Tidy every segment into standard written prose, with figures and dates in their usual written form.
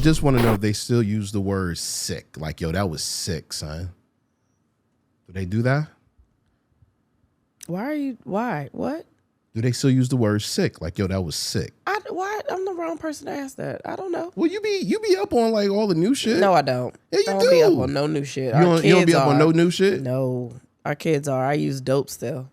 just want to know if they still use the word sick. Like, yo, that was sick, son. Do they do that? Why? What? Do they still use the word sick? Like, yo, that was sick. Why? I'm the wrong person to ask that. I don't know. Well, you be up on like all the new shit. No, I don't. Yeah, you I do. don't be up on no new shit. You don't be up on no new shit? No. Our kids are. I use dope still.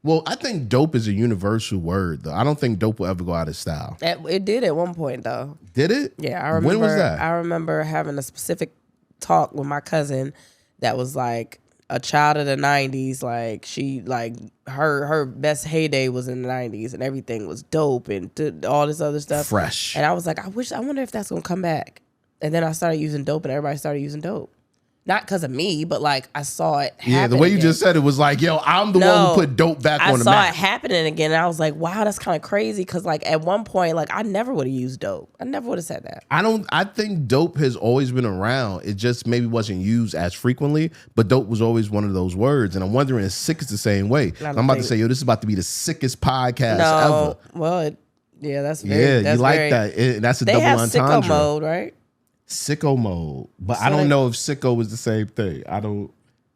Well, I think dope is a universal word, though. I don't think dope will ever go out of style. It did at one point, though. Did it? Yeah, I remember. When was that? I remember having a specific talk with my cousin that was like a child of the 90s. Like, she, like, her best heyday was in the 90s and everything was dope and all this other stuff. Fresh. And I was like, I wonder if that's going to come back. And then I started using dope and everybody started using dope. Not because of me, but like I saw it happen. Yeah, the way you again. just said it was like, yo, I'm the one who put dope back on the map. I saw it happening again, and I was like, wow, that's kind of crazy. Because like at one point, like I never would have used dope. I never would have said that. I think dope has always been around. It just maybe wasn't used as frequently, but dope was always one of those words. And I'm wondering if sick is the same way. I'm about to say, yo, this is about to be the sickest podcast ever. Well, that's very. Yeah, that's you like very, that. That's a they double have entendre. sicko mode, right? Sicko mode, but So I don't know if sicko is the same thing. I don't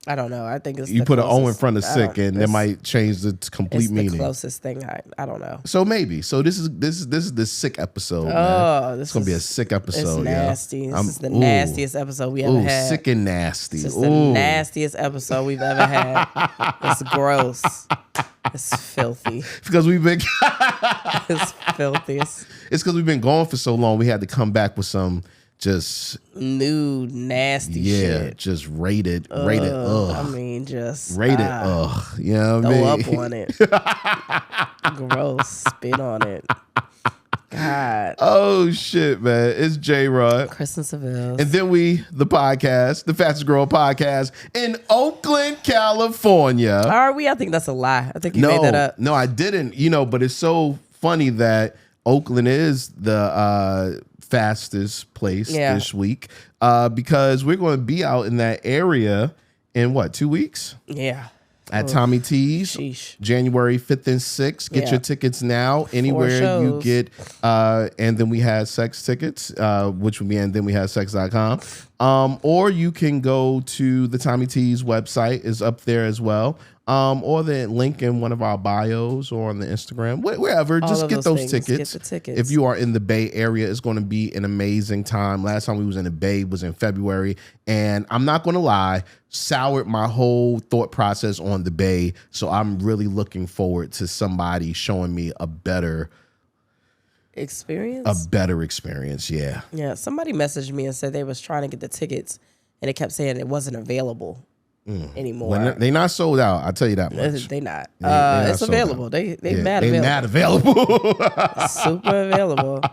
know. I think it's you the put closest. an O in front of sick, and that might change the complete meaning. The closest thing. I don't know. So maybe. So this is the sick episode. Oh, man. It's gonna be a sick episode. It's nasty. Yeah. This is the nastiest episode we ever had. Sick and nasty. This is the nastiest episode we've ever had. It's gross. It's filthy. Because we've been. It's filthy. It's because we've been gone for so long. We had to come back with some. Just new nasty shit. Yeah, just rated. I mean, just rated. You know what I mean? Throw up on it. Gross. Spit on it. God. Oh shit, man! It's J-Rod, Kristen Sivills, and then the podcast, the fastest growing podcast in Oakland, California. Are we? I think that's a lie. I think you made that up. No, I didn't. But it's so funny that Oakland is the fastest place this week because we're going to be out in that area in 2 weeks? Yeah. At Tommy T's, Sheesh. January 5th and 6th. Get your tickets now anywhere you get. And then we have sex tickets, which will be and then we have sex.com. Or you can go to the Tommy T's website is up there as well. Or the link in one of our bios or on the Instagram, wherever. Just get those tickets. Get the tickets. If you are in the Bay Area, it's going to be an amazing time. Last time we was in the Bay was in February, and I'm not going to lie, soured my whole thought process on the Bay. So I'm really looking forward to somebody showing me a better experience. Yeah. Yeah. Somebody messaged me and said they was trying to get the tickets, and it kept saying it wasn't available. Anymore. Well, they not sold out. I'll tell you that much. They not. They it's available. They mad available. Super available.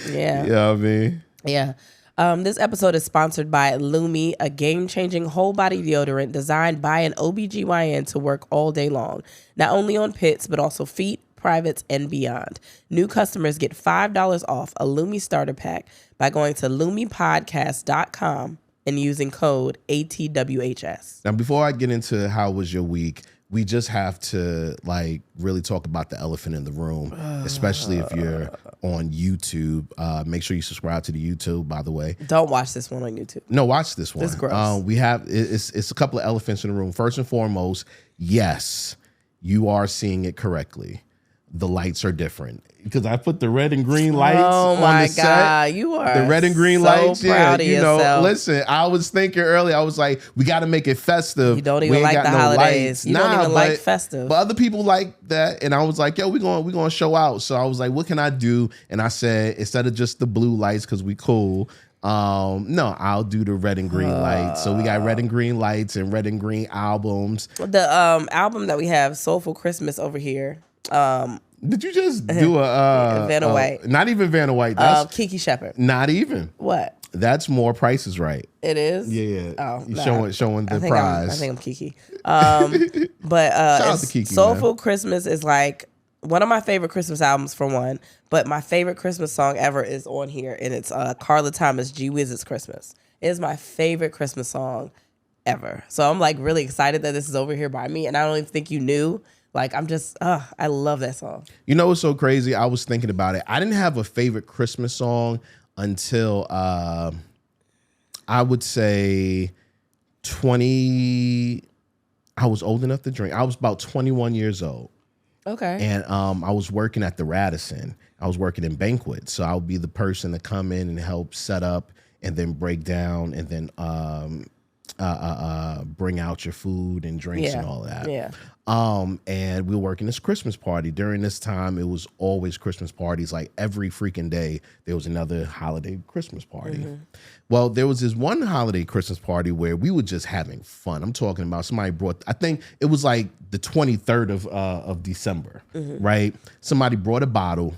Yeah. Yeah, I mean. Yeah. This episode is sponsored by Lumi, a game-changing whole-body deodorant designed by an OBGYN to work all day long. Not only on pits, but also feet, privates, and beyond. New customers get $5 off a Lumi starter pack by going to lumipodcast.com and using code ATWHS. Now, before I get into how was your week, we just have to really talk about the elephant in the room, especially if you're on YouTube. Make sure you subscribe to the YouTube, by the way. Don't watch this one on YouTube. No, watch this one. It's gross. We have it's a couple of elephants in the room. First and foremost, yes, you are seeing it correctly. The lights are different because I put the red and green lights on the set. Oh my God, you are the red and green so lights. Proud of yourself. Listen, I was thinking earlier. I was like, we got to make it festive. You don't even like the holidays. You don't even like festive. But other people like that, and I was like, yo, we gonna show out. So I was like, what can I do? And I said, instead of just the blue lights, because we cool. No, I'll do the red and green lights. So we got red and green lights and red and green albums. The album that we have, Soulful Christmas, over here. Did you just do a Vanna White? Not even Vanna White. That's Kiki Shepherd. Not even. What? That's more Price is Right. It is. Yeah. Oh, showing the prize. I think I'm Kiki. But shout out to Kiki. Soulful Christmas is like one of my favorite Christmas albums for one. But my favorite Christmas song ever is on here, and it's Carla Thomas, G Wiz's Christmas. It is my favorite Christmas song ever. So I'm really excited that this is over here by me, and I don't even think you knew. I'm just, I love that song. You know what's so crazy? I was thinking about it. I didn't have a favorite Christmas song until I would say 20. I was old enough to drink. I was about 21 years old. Okay. And I was working at the Radisson. I was working in banquets. So I would be the person to come in and help set up and then break down and then bring out your food and drinks and all that. Yeah. And we were working this Christmas party. During this time, it was always Christmas parties. Like every freaking day, there was another holiday Christmas party. Mm-hmm. Well, there was this one holiday Christmas party where we were just having fun. I'm talking about somebody brought, I think it was like the 23rd of December, right? Somebody brought a bottle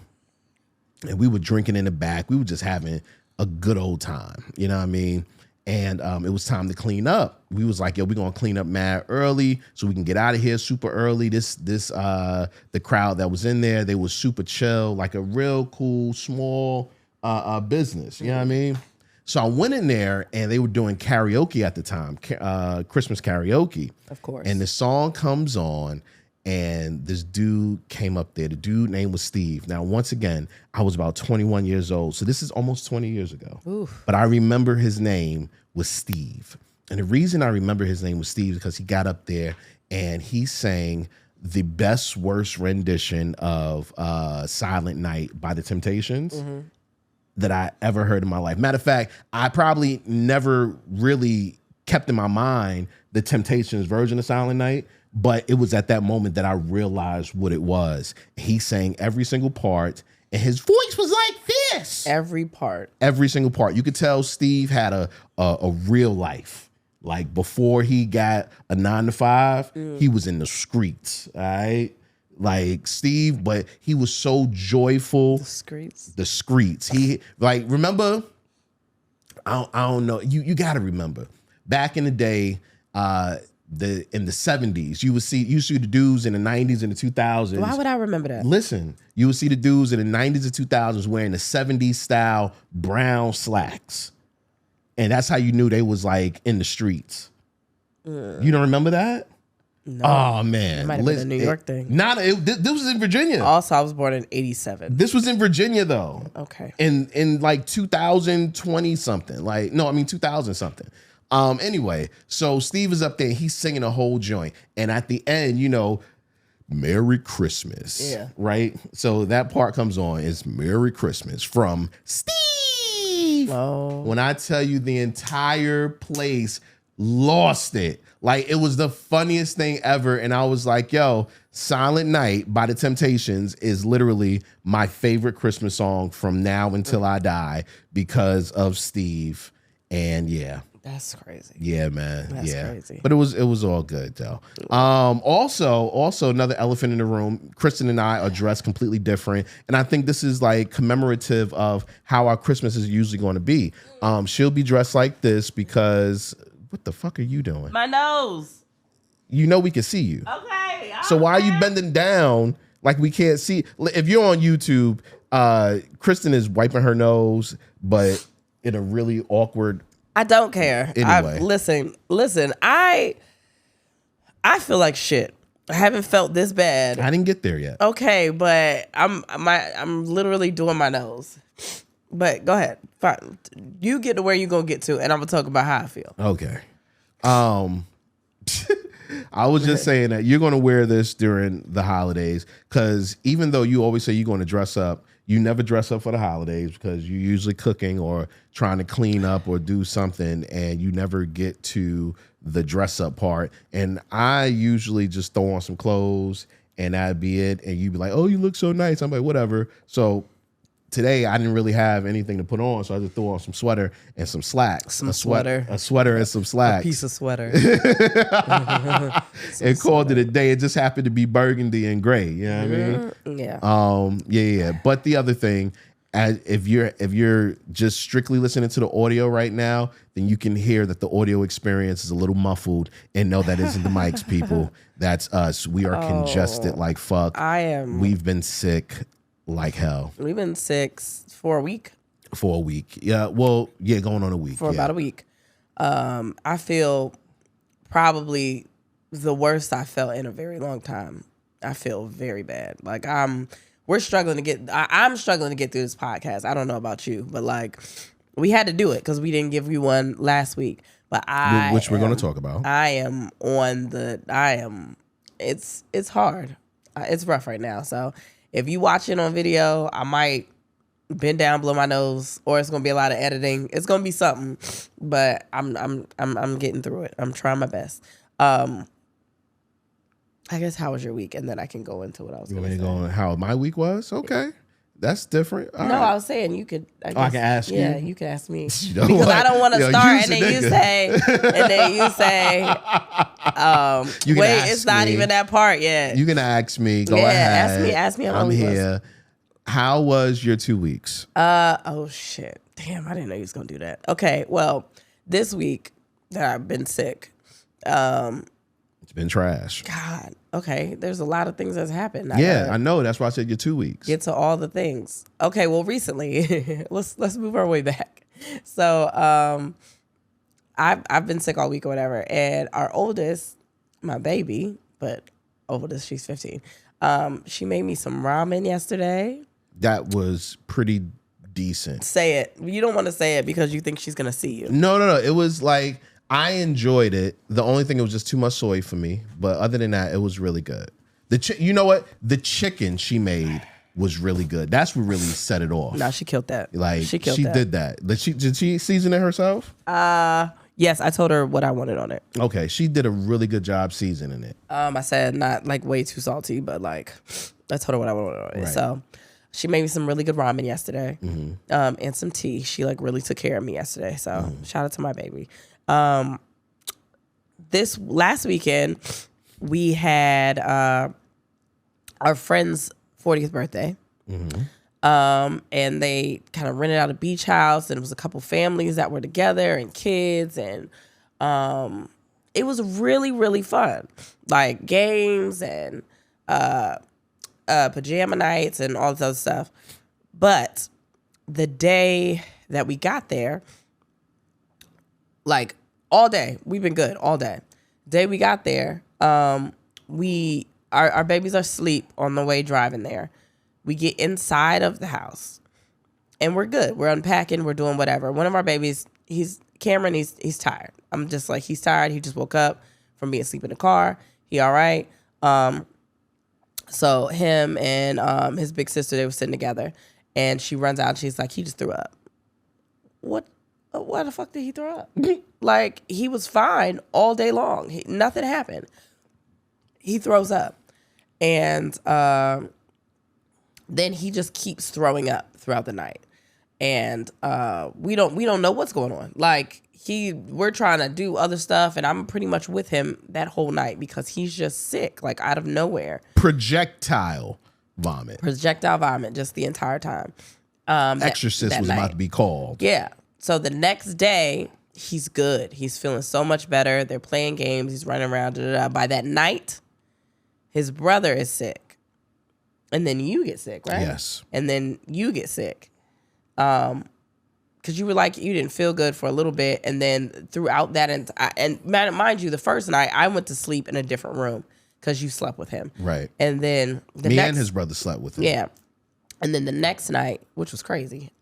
and we were drinking in the back. We were just having a good old time. You know what I mean? And it was time to clean up. We was like, yo, we're gonna clean up mad early so we can get out of here super early. The crowd that was in there, they was super chill, like a real cool, small business. You know what I mean? So I went in there and they were doing karaoke at the time, Christmas karaoke. Of course. And the song comes on and this dude came up there. The dude name was Steve. Now, once again, I was about 21 years old. So this is almost 20 years ago. Oof. But I remember his name was Steve. And the reason I remember his name was Steve is because he got up there and he sang the best, worst rendition of Silent Night by the Temptations that I ever heard in my life. Matter of fact, I probably never really kept in my mind the Temptations version of Silent Night. But it was at that moment that I realized what it was. He sang every single part, and his voice was like this. Every part. Every single part. You could tell Steve had a real life. Like before he got a 9-to-5, he was in the streets, all right? Like Steve, but he was so joyful. The streets. The streets. He, like, remember, I don't know. You got to remember. Back in the day, in the 70s, you see the dudes in the 90s and the 2000s. Why would I remember that? Listen, you would see the dudes in the 90s and 2000s wearing the 70s style brown slacks. And that's how you knew they was like in the streets. You don't remember that? No. Oh, man. It might have been a New York thing. This was in Virginia. Also, I was born in 87. This was in Virginia, though. Okay. In like 2020 something. 2000 something. Anyway, so Steve is up there, he's singing a whole joint. And at the end, Merry Christmas. Yeah. Right? So that part comes on, it's Merry Christmas from Steve. Oh. When I tell you the entire place lost it. Like, it was the funniest thing ever. And I was like, yo, Silent Night by the Temptations is literally my favorite Christmas song from now until I die because of Steve. And yeah. That's crazy. Yeah, man. That's crazy. But it was all good though. Also another elephant in the room. Kristen and I are dressed completely different, and I think this is like commemorative of how our Christmas is usually going to be. She'll be dressed like this because what the fuck are you doing? My nose. You know we can see you. Okay. So why are you bending down like we can't see? If you're on YouTube, Kristen is wiping her nose, but in a really awkward. I don't care. Anyway. Listen. I feel like shit. I haven't felt this bad. I didn't get there yet. Okay, but I'm literally doing my nose. But go ahead. Fine. You get to where you gonna get to, and I'm gonna talk about how I feel. Okay. I was just saying that you're gonna wear this during the holidays because even though you always say you're gonna dress up, you never dress up for the holidays because you're usually cooking or trying to clean up or do something, and you never get to the dress up part. And I usually just throw on some clothes and that'd be it. And you'd be like, oh, you look so nice. I'm like, whatever. So today I didn't really have anything to put on, so I just threw on some sweater and some slacks. A sweater and some slacks. A piece of sweater. And called it a day. It just happened to be burgundy and gray. You know what I mean? Yeah. Yeah. But the other thing, if you're just strictly listening to the audio right now, then you can hear that the audio experience is a little muffled, and no, that isn't the mics, people. That's us. We are congested like fuck. I am. We've been sick like hell. We've been sick for a week. For a week. Yeah. Well, yeah, going on a week. For about a week. I feel probably the worst I felt in a very long time. I feel very bad. Like I'm we're struggling to get. I'm struggling to get through this podcast. I don't know about you, but like, we had to do it because we didn't give you one last week. But which we're going to talk about. It's hard. It's rough right now. So if you watch it on video, I might bend down, blow my nose, or it's gonna be a lot of editing. It's gonna be something, but I'm getting through it. I'm trying my best. I guess how was your week, and then I can go into what I was going to say. How my week was? Okay. That's different. All right. I was saying you could. I can ask you. Yeah, you can ask me because what? I don't want to start, and then you say, wait, it's not even that part yet. You can ask me. Go ahead. Ask me. I'm here. How was your 2 weeks? Oh shit, damn! I didn't know you was gonna do that. Okay, well, this week that I've been sick. It's been trash. God. Okay. There's a lot of things that's happened. I know. That's why I said your 2 weeks. Get to all the things. Okay. Well, recently, let's move our way back. So, I've been sick all week or whatever, and our oldest, my baby, but oldest, she's 15. She made me some ramen yesterday. That was pretty decent. Say it. You don't want to say it because you think she's gonna see you. No. It was like. I enjoyed it. The only thing, it was just too much soy for me. But other than that, it was really good. You know what? The chicken she made was really good. That's what really set it off. No, she killed that. Like she did that. Did she season it herself? Yes, I told her what I wanted on it. Okay, she did a really good job seasoning it. I said not like way too salty, but like I told her what I wanted on it. Right. So she made me some really good ramen yesterday, and some tea. She like really took care of me yesterday. So shout out to my baby. This last weekend we had our friend's 40th birthday. And they kind of rented out a beach house, and it was a couple families that were together and kids, and it was really, really fun. Like games and pajama nights and all this other stuff. But the day that we got there, like all day, we've been good all day. Day we got there, our babies are asleep on the way driving there. We get inside of the house and we're good. We're unpacking, we're doing whatever. One of our babies, Cameron, he's tired. I'm just like, he's tired. He just woke up from being asleep in the car. He all right. So him and his big sister, they were sitting together, and she runs out and she's like, he just threw up. What the fuck did he throw up? Like, he was fine all day long. Nothing happened. He throws up. And then he just keeps throwing up throughout the night. And we don't know what's going on. Like, we're trying to do other stuff, and I'm pretty much with him that whole night because he's just sick, like out of nowhere. Projectile vomit just the entire time. Exorcist was about to be called. Yeah. So the next day, he's good. He's feeling so much better. They're playing games. He's running around. By that night, his brother is sick. And then you get sick, right? Yes. And then you get sick. Because you were like, you didn't feel good for a little bit. And then throughout that, and mind you, the first night, I went to sleep in a different room because you slept with him. Right. And then Me and his brother slept with him. Yeah. And then the next night, which was crazy,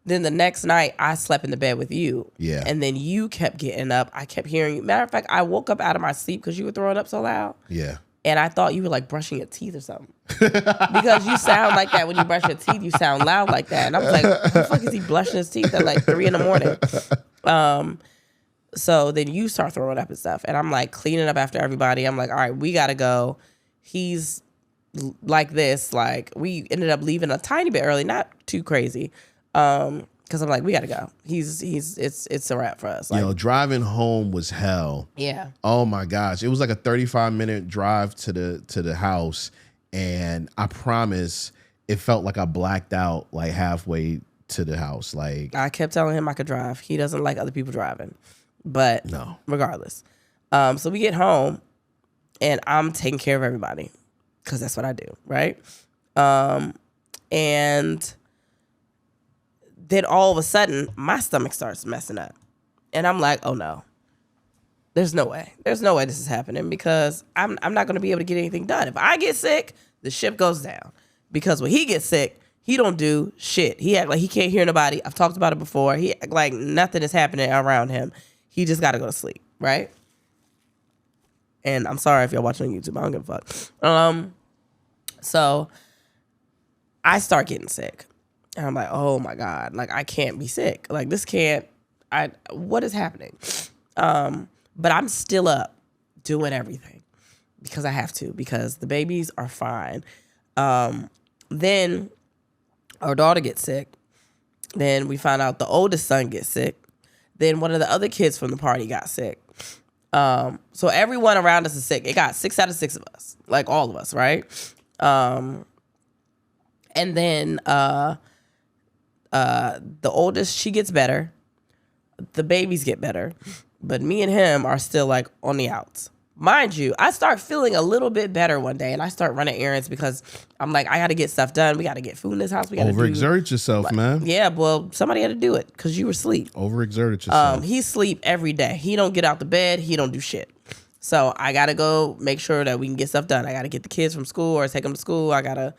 then the next night, I slept in the bed with you. Yeah. And then you kept getting up. I kept hearing you. Matter of fact, I woke up out of my sleep because you were throwing up so loud. Yeah. And I thought you were like brushing your teeth or something. Because you sound like that when you brush your teeth. You sound loud like that. And I was like, what the fuck is he brushing his teeth at like 3 a.m? So then you start throwing up and stuff. And I'm like cleaning up after everybody. I'm like, all right, we got to go. He's like this. Like, we ended up leaving a tiny bit early. Not too crazy. Because I'm like, we gotta go. It's a wrap for us. Like, driving home was hell. Yeah. Oh my gosh, it was like a 35-minute drive to the house, and I promise, it felt like I blacked out like halfway to the house. Like, I kept telling him I could drive. He doesn't like other people driving, but no. Regardless, so we get home, and I'm taking care of everybody because that's what I do, right? And then all of a sudden, my stomach starts messing up. And I'm like, oh no. There's no way. There's no way this is happening because I'm not going to be able to get anything done. If I get sick, the ship goes down. because when he gets sick, he don't do shit. He act like he can't hear nobody. I've talked about it before. He act like nothing is happening around him. He just got to go to sleep, right? And I'm sorry if y'all watching on YouTube. I don't give a fuck. So I start getting sick. And I'm like, oh my God, like I can't be sick. Like this can't, what is happening? But I'm still up doing everything because I have to, because the babies are fine. Then our daughter gets sick. Then we find out the oldest son gets sick. Then one of the other kids from the party got sick. So everyone around us is sick. It got 6 out of 6 of us, like all of us, right? And then the oldest, she gets better. The babies get better. But me and him are still like on the outs. Mind you, I start feeling a little bit better one day, and I start running errands because I'm like, I got to get stuff done. We got to get food in this house. We got to overexert yourself, man. Yeah, well, somebody had to do it because you were asleep. Overexerted yourself. He sleep every day. He don't get out the bed. He don't do shit. So I got to go make sure that we can get stuff done. I got to get the kids from school or take them to school. I got to,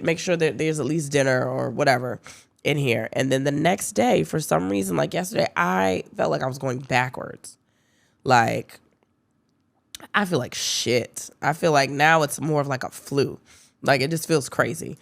make sure that there's at least dinner or whatever in here. And then the next day, for some reason, like yesterday, I felt like I was going backwards. Like, I feel like shit. I feel like now it's more of like a flu. Like it just feels crazy.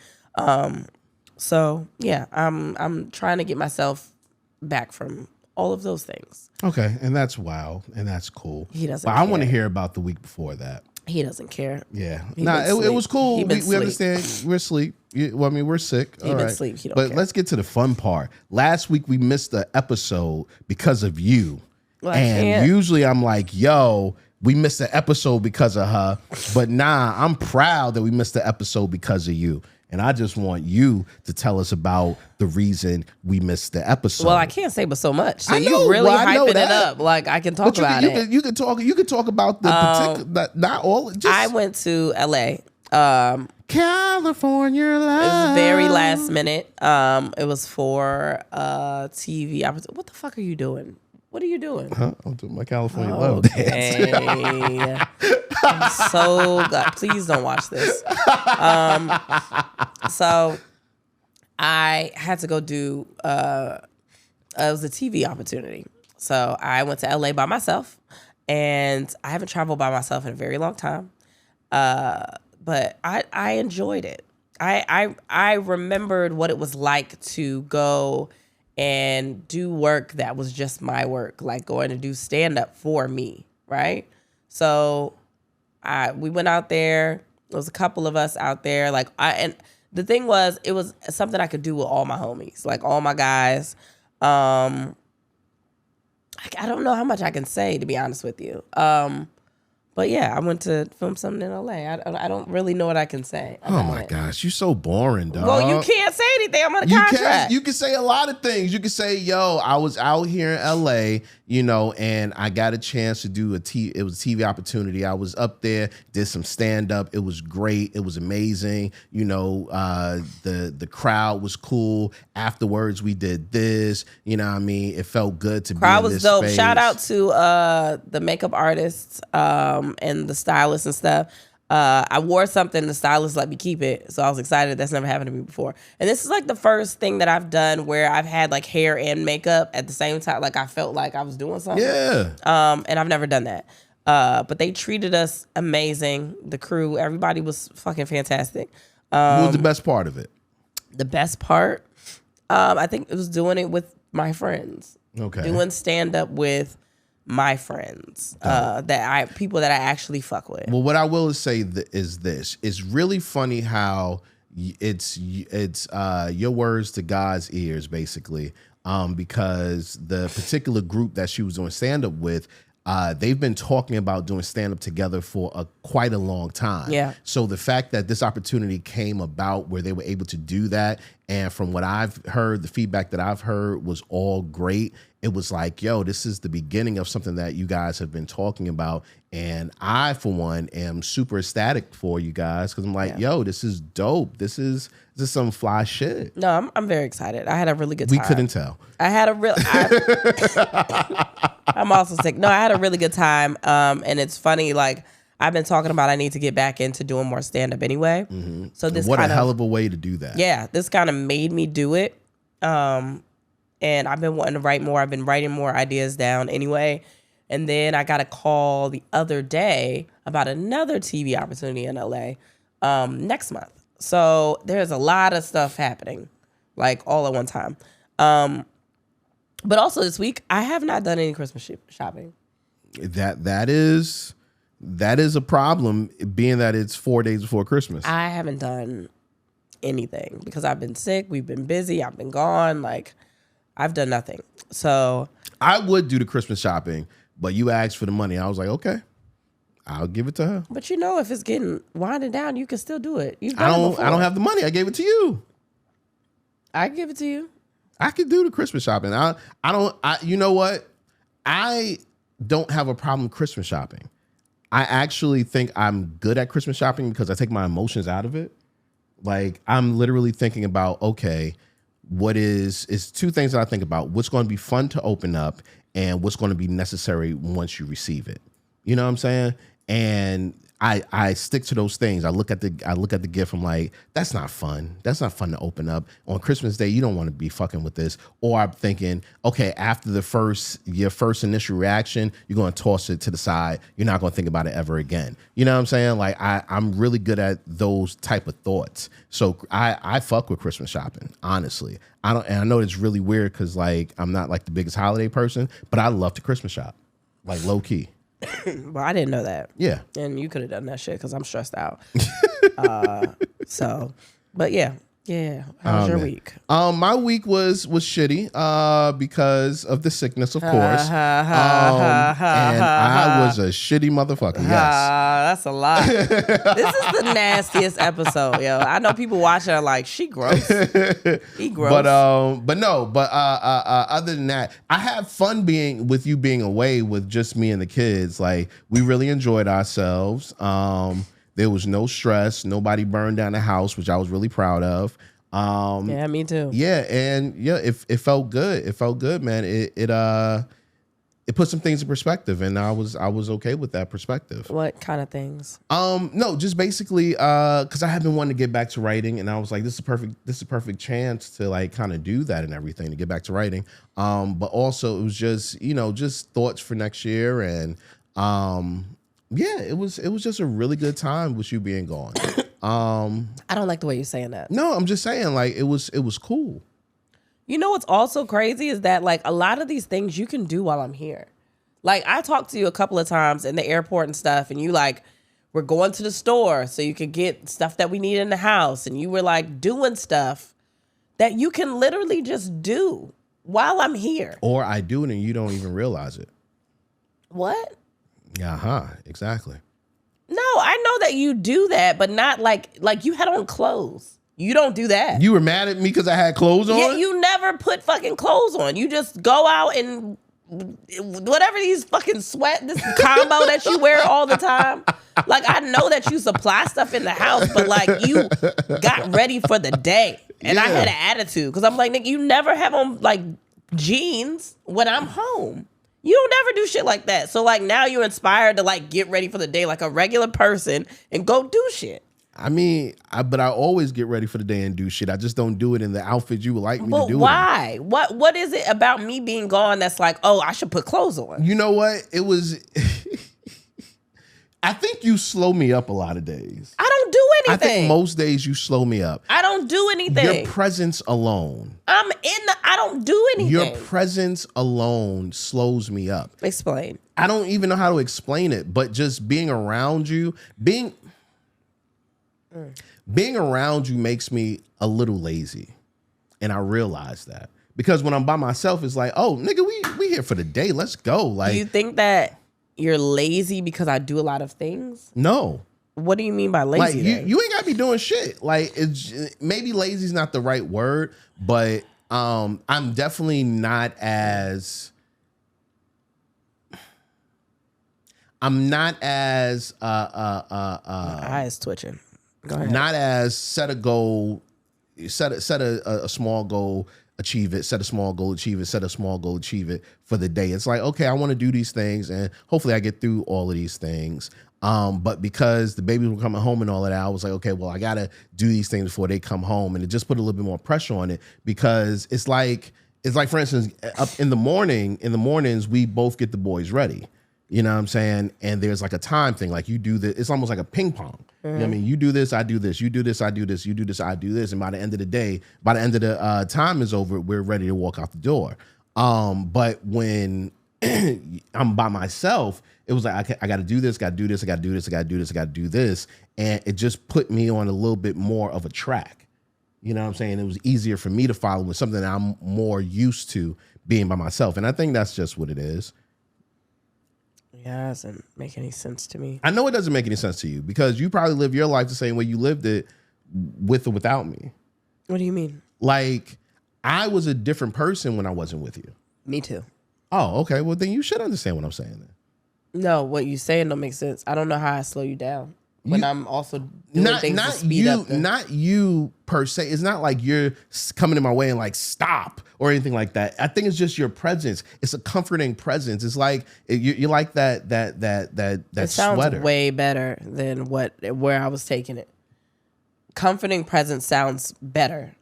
So yeah, I'm trying to get myself back from all of those things. Okay, and that's wild, and that's cool. He doesn't. But I want to hear about the week before that. He doesn't care. Yeah, it was cool. We understand. We're asleep. We're sick. He been asleep. He don't but care. Let's get to the fun part. Last week we missed the episode because of you, well, and usually I'm like, yo. We missed the episode because of her, but I'm proud that we missed the episode because of you. And I just want you to tell us about the reason we missed the episode. Well, I can't say but so much. So you really hyping it up. Like I can talk about it. You can talk about the particular, not all. I went to LA. California love. It was very last minute. It was for TV. What the fuck are you doing? What are you doing? I'm doing my California love dance. I'm so glad. Please don't watch this. So I had to go do, it was a TV opportunity. So I went to LA by myself, and I haven't traveled by myself in a very long time. But I enjoyed it. I remembered what it was like to go and do work that was just my work, like going to do stand-up for me, right? So we went out there. There was a couple of us out there. And the thing was, it was something I could do with all my homies, like all my guys. I don't know how much I can say, to be honest with you. But yeah, I went to film something in LA. I don't really know what I can say. Oh my gosh, you're so boring, dog. Well, you can't say anything. I'm on a contract. You can say a lot of things. You can say, yo, I was out here in LA, and I got a chance to do it was a TV opportunity. I was up there, did some stand-up. It was great. It was amazing. The crowd was cool. Afterwards, we did this. You know what I mean? It felt good to be in this crowd was dope. space. Shout out to the makeup artists and the stylists and stuff. I wore something, the stylist let me keep it, so I was excited. That's never happened to me before. And this is like the first thing that I've done where I've had like hair and makeup at the same time. Like I felt like I was doing something. Yeah. And I've never done that. But they treated us amazing. The crew, everybody was fucking fantastic. What was the best part of it? The best part, I think it was doing it with my friends. Okay. Doing stand up with my friends, people that I actually fuck with. Well, what I will say is this: it's really funny how it's your words to God's ears, basically, because the particular group that she was doing stand up with. They've been talking about doing stand-up together for quite a long time. Yeah. So the fact that this opportunity came about where they were able to do that, and from what I've heard, the feedback that I've heard was all great. It was like, yo, this is the beginning of something that you guys have been talking about. And I, for one, am super ecstatic for you guys because I'm like, yo, this is dope. This is some fly shit. No, I'm very excited. I had a really good time. We couldn't tell. I had a real... I'm also sick. No, I had a really good time. And it's funny, like, I've been talking about I need to get back into doing more stand-up anyway. Mm-hmm. So this what a hell of a way to do that. Yeah, this kind of made me do it. And I've been wanting to write more. I've been writing more ideas down anyway. And then I got a call the other day about another TV opportunity in LA next month. So there's a lot of stuff happening, like all at one time. But also this week, I have not done any Christmas shopping. That is a problem, being that it's 4 days before Christmas. I haven't done anything because I've been sick. We've been busy. I've been gone. Like, I've done nothing. So I would do the Christmas shopping, but you asked for the money. I was like, okay, I'll give it to her. But if it's getting winding down, you can still do it. I don't have the money. I gave it to you. I give it to you. I could do the Christmas shopping. You know what? I don't have a problem Christmas shopping. I actually think I'm good at Christmas shopping because I take my emotions out of it. Like, I'm literally thinking about, okay, it's two things that I think about. What's going to be fun to open up and what's going to be necessary once you receive it. You know what I'm saying? And I stick to those things. I look at the gift. I'm like, that's not fun. That's not fun to open up on Christmas Day. You don't want to be fucking with this. Or I'm thinking, okay, after your first initial reaction, you're going to toss it to the side. You're not going to think about it ever again. You know what I'm saying? Like, I'm really good at those type of thoughts. So I fuck with Christmas shopping. Honestly, and I know it's really weird because like I'm not like the biggest holiday person, but I love to Christmas shop, like low key. Well, I didn't know that. Yeah. And you could have done that shit because I'm stressed out. But yeah. How was your week? My week was shitty because of the sickness, of course. And I was a shitty motherfucker. Yes. That's a lot. This is the nastiest episode, yo. I know people watching are like, she gross. He gross. But other than that, I have fun being away with just me and the kids. Like, we really enjoyed ourselves. There was no stress. Nobody burned down the house, which I was really proud of. Yeah, me too. Yeah, and yeah, it felt good. It felt good, man. It put some things in perspective, and I was okay with that perspective. What kind of things? No, just basically because I have been wanting to get back to writing, and I was like, this is a perfect chance to like kind of do that and everything, to get back to writing. But also it was just just thoughts for next year, and yeah, it was just a really good time with you being gone. I don't like the way you're saying that. No, I'm just saying, like, it was cool. You know what's also crazy is that like a lot of these things you can do while I'm here. Like, I talked to you a couple of times in the airport and stuff, and you like, we're going to the store so you could get stuff that we need in the house, and you were like doing stuff that you can literally just do while I'm here. Or I do it and you don't even realize it. What? Exactly. No, I know that you do that, but not like you had on clothes. You don't do that. You were mad at me because I had clothes on? Yeah, you never put fucking clothes on. You just go out and whatever this combo that you wear all the time. Like, I know that you supply stuff in the house, but like you got ready for the day. And I had an attitude because I'm like, nigga, you never have on like jeans when I'm home. You don't never do shit like that. So like now you're inspired to like get ready for the day like a regular person and go do shit. I mean, but I always get ready for the day and do shit. I just don't do it in the outfit you would like me to do. But why? What is it about me being gone that's like, oh, I should put clothes on? You know what? It was... I think you slow me up a lot of days. I don't do anything. I think most days you slow me up. I don't do anything. Your presence alone. I don't do anything. Your presence alone slows me up. Explain. I don't even know how to explain it, but just being around you, being around you makes me a little lazy. And I realize that. Because when I'm by myself, it's like, oh, nigga, we here for the day. Let's go. Like, do you think that you're lazy because I do a lot of things? No. What do you mean by lazy? Like, you ain't got to be doing shit. Like, maybe lazy is not the right word, but I'm definitely not as... My eyes twitching. Go ahead. Not as set a goal, set a small goal, achieve it, set a small goal, achieve it, set a small goal, achieve it for the day. It's like, okay, I want to do these things and hopefully I get through all of these things. But because the babies were coming home and all of that, I was like, okay, well, I gotta do these things before they come home, and it just put a little bit more pressure on it because it's like for instance, up in the mornings we both get the boys ready. You know what I'm saying? And there's like a time thing, like you do this. It's almost like a ping pong. You know what I mean? You do this, I do this. You do this, I do this. You do this, I do this. And by the end of the day, by the end of the time is over, we're ready to walk out the door. But when I'm by myself, it was like, I got to do this, got to do this, I got to do this, I got to do this, I got to do this. And it just put me on a little bit more of a track. You know what I'm saying? It was easier for me to follow with something that I'm more used to being by myself. And I think that's just what it is. Yeah, it doesn't make any sense to me. I know it doesn't make any sense to you because you probably live your life the same way you lived it with or without me. What do you mean? Like, I was a different person when I wasn't with you. Me too. Oh, okay. Well, then you should understand what I'm saying then. No, what you saying don't make sense. I don't know how I slow you down when I'm also doing things to speed up. Not you per se. It's not like you're coming in my way and like stop or anything like that. I think it's just your presence. It's a comforting presence. It's like you like that It sounds sweater. way better than where I was taking it. Comforting presence sounds better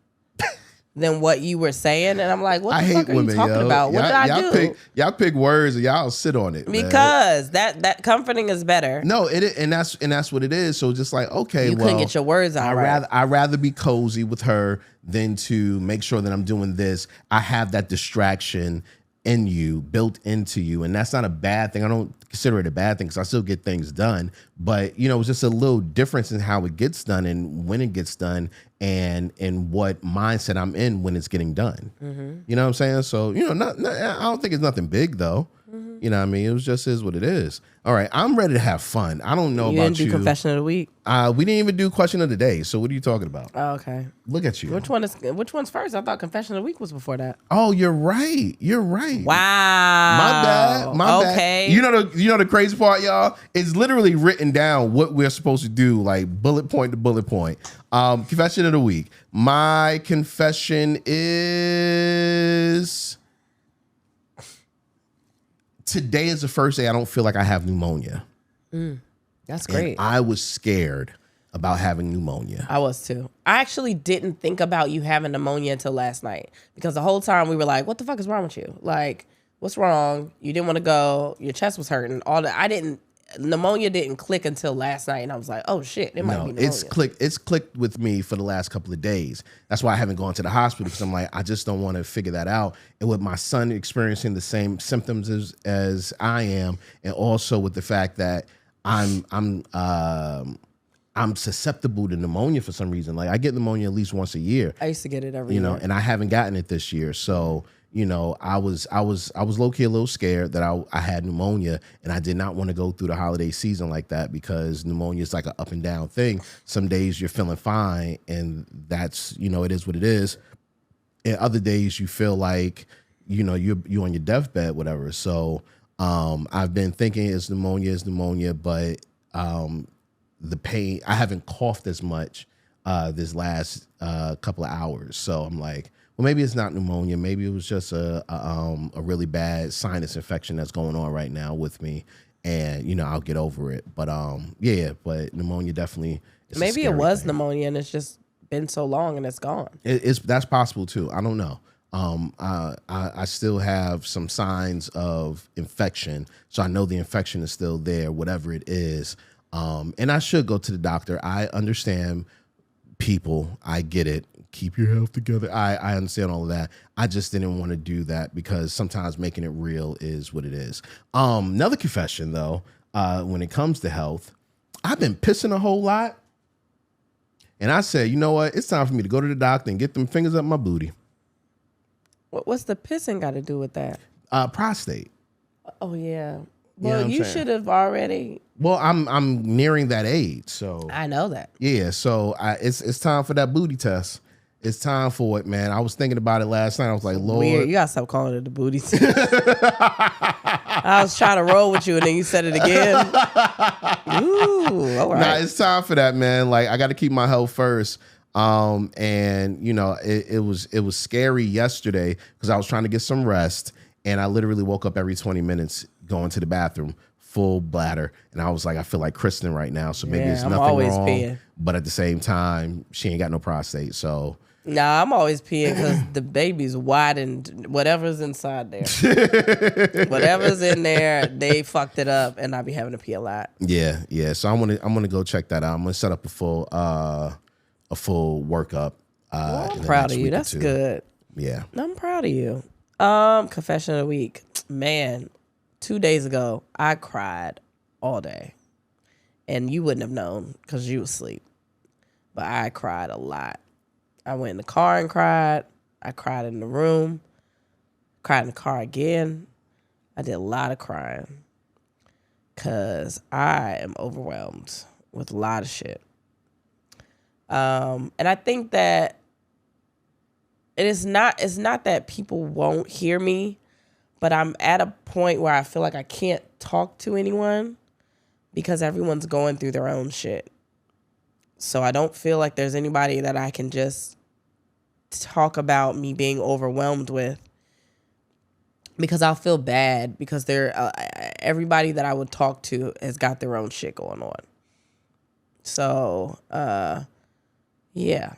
than what you were saying, and I'm like, what the fuck are you talking about? What did I do? Y'all pick words and y'all sit on it because that comforting is better. No, and that's what it is. So just like, okay, you couldn't get your words out. I'd rather be cozy with her than to make sure that I'm doing this. I have that distraction in you, built into you, and that's not a bad thing. I don't consider it a bad thing because I still get things done. But you know, it's just a little difference in how it gets done and when it gets done, and what mindset I'm in when it's getting done. Mm-hmm. You know what I'm saying? So you know, I don't think it's nothing big though. Mm-hmm. You know what I mean? It was just is what it is. All right, I'm ready to have fun. I don't know about you. You didn't do confession of the week. We didn't even do question of the day. So what are you talking about? Oh, okay. Look at you. Which one's first? I thought confession of the week was before that. Oh, you're right. You're right. Wow. My bad. Okay. You know the crazy part, y'all? It's literally written down what we're supposed to do, like bullet point to bullet point. Confession of the week. My confession is today is the first day I don't feel like I have pneumonia. That's great. And I was scared about having pneumonia. I was too. I actually didn't think about you having pneumonia until last night because the whole time we were like, what the fuck is wrong with you? Like, what's wrong? You didn't want to go. Your chest was hurting. All that. Pneumonia didn't click until last night, and I was like, "Oh shit, it might be pneumonia." It's clicked with me for the last couple of days. That's why I haven't gone to the hospital because I'm like, I just don't want to figure that out. And with my son experiencing the same symptoms as I am, and also with the fact that I'm susceptible to pneumonia for some reason. Like I get pneumonia at least once a year. I used to get it every year, and I haven't gotten it this year. So. You know, I was low key a little scared that I had pneumonia, and I did not want to go through the holiday season like that because pneumonia is like an up and down thing. Some days you're feeling fine, and that's it is what it is. And other days you feel like you're on your deathbed, whatever. So I've been thinking it's pneumonia, but the pain. I haven't coughed as much this last couple of hours, so I'm like. Well, maybe it's not pneumonia. Maybe it was just a really bad sinus infection that's going on right now with me, and I'll get over it. But but pneumonia definitely. Is maybe it was pneumonia, and it's just been so long and it's gone. That's possible too. I don't know. I still have some signs of infection, so I know the infection is still there, whatever it is. And I should go to the doctor. I understand people. I get it. Keep your health together. I understand all of that. I just didn't want to do that because sometimes making it real is what it is. Another confession though, when it comes to health, I've been pissing a whole lot. And I said, you know what? It's time for me to go to the doctor and get them fingers up my booty. What's the pissing got to do with that? Prostate. Oh yeah. Well, you should have already. Well, I'm nearing that age, so I know that. Yeah, so it's time for that booty test. It's time for it, man. I was thinking about it last night. I was like, Lord. Weird. You gotta stop calling it the booty test. I was trying to roll with you, and then you said it again. Ooh, all right. Nah, it's time for that, man. Like I got to keep my health first. And it was scary yesterday because I was trying to get some rest, and I literally woke up every 20 minutes going to the bathroom full bladder, and I was like, I feel like Kristen right now, so maybe it's nothing always wrong. peeing. But at the same time, she ain't got no prostate, so. Nah, I'm always peeing because the baby's wide and whatever's inside there. Whatever's in there, they fucked it up, and I be having to pee a lot. Yeah. So I'm gonna go check that out. I'm gonna set up a full workup. I'm proud of you. That's good. Yeah. I'm proud of you. Confession of the week. Man, 2 days ago, I cried all day. And you wouldn't have known because you was asleep. But I cried a lot. I went in the car and cried. I cried in the room. Cried in the car again. I did a lot of crying. Because I am overwhelmed with a lot of shit. And I think that it's not that people won't hear me, but I'm at a point where I feel like I can't talk to anyone because everyone's going through their own shit. So I don't feel like there's anybody that I can just talk about me being overwhelmed with, because I'll feel bad because everybody that I would talk to has got their own shit going on. So, yeah.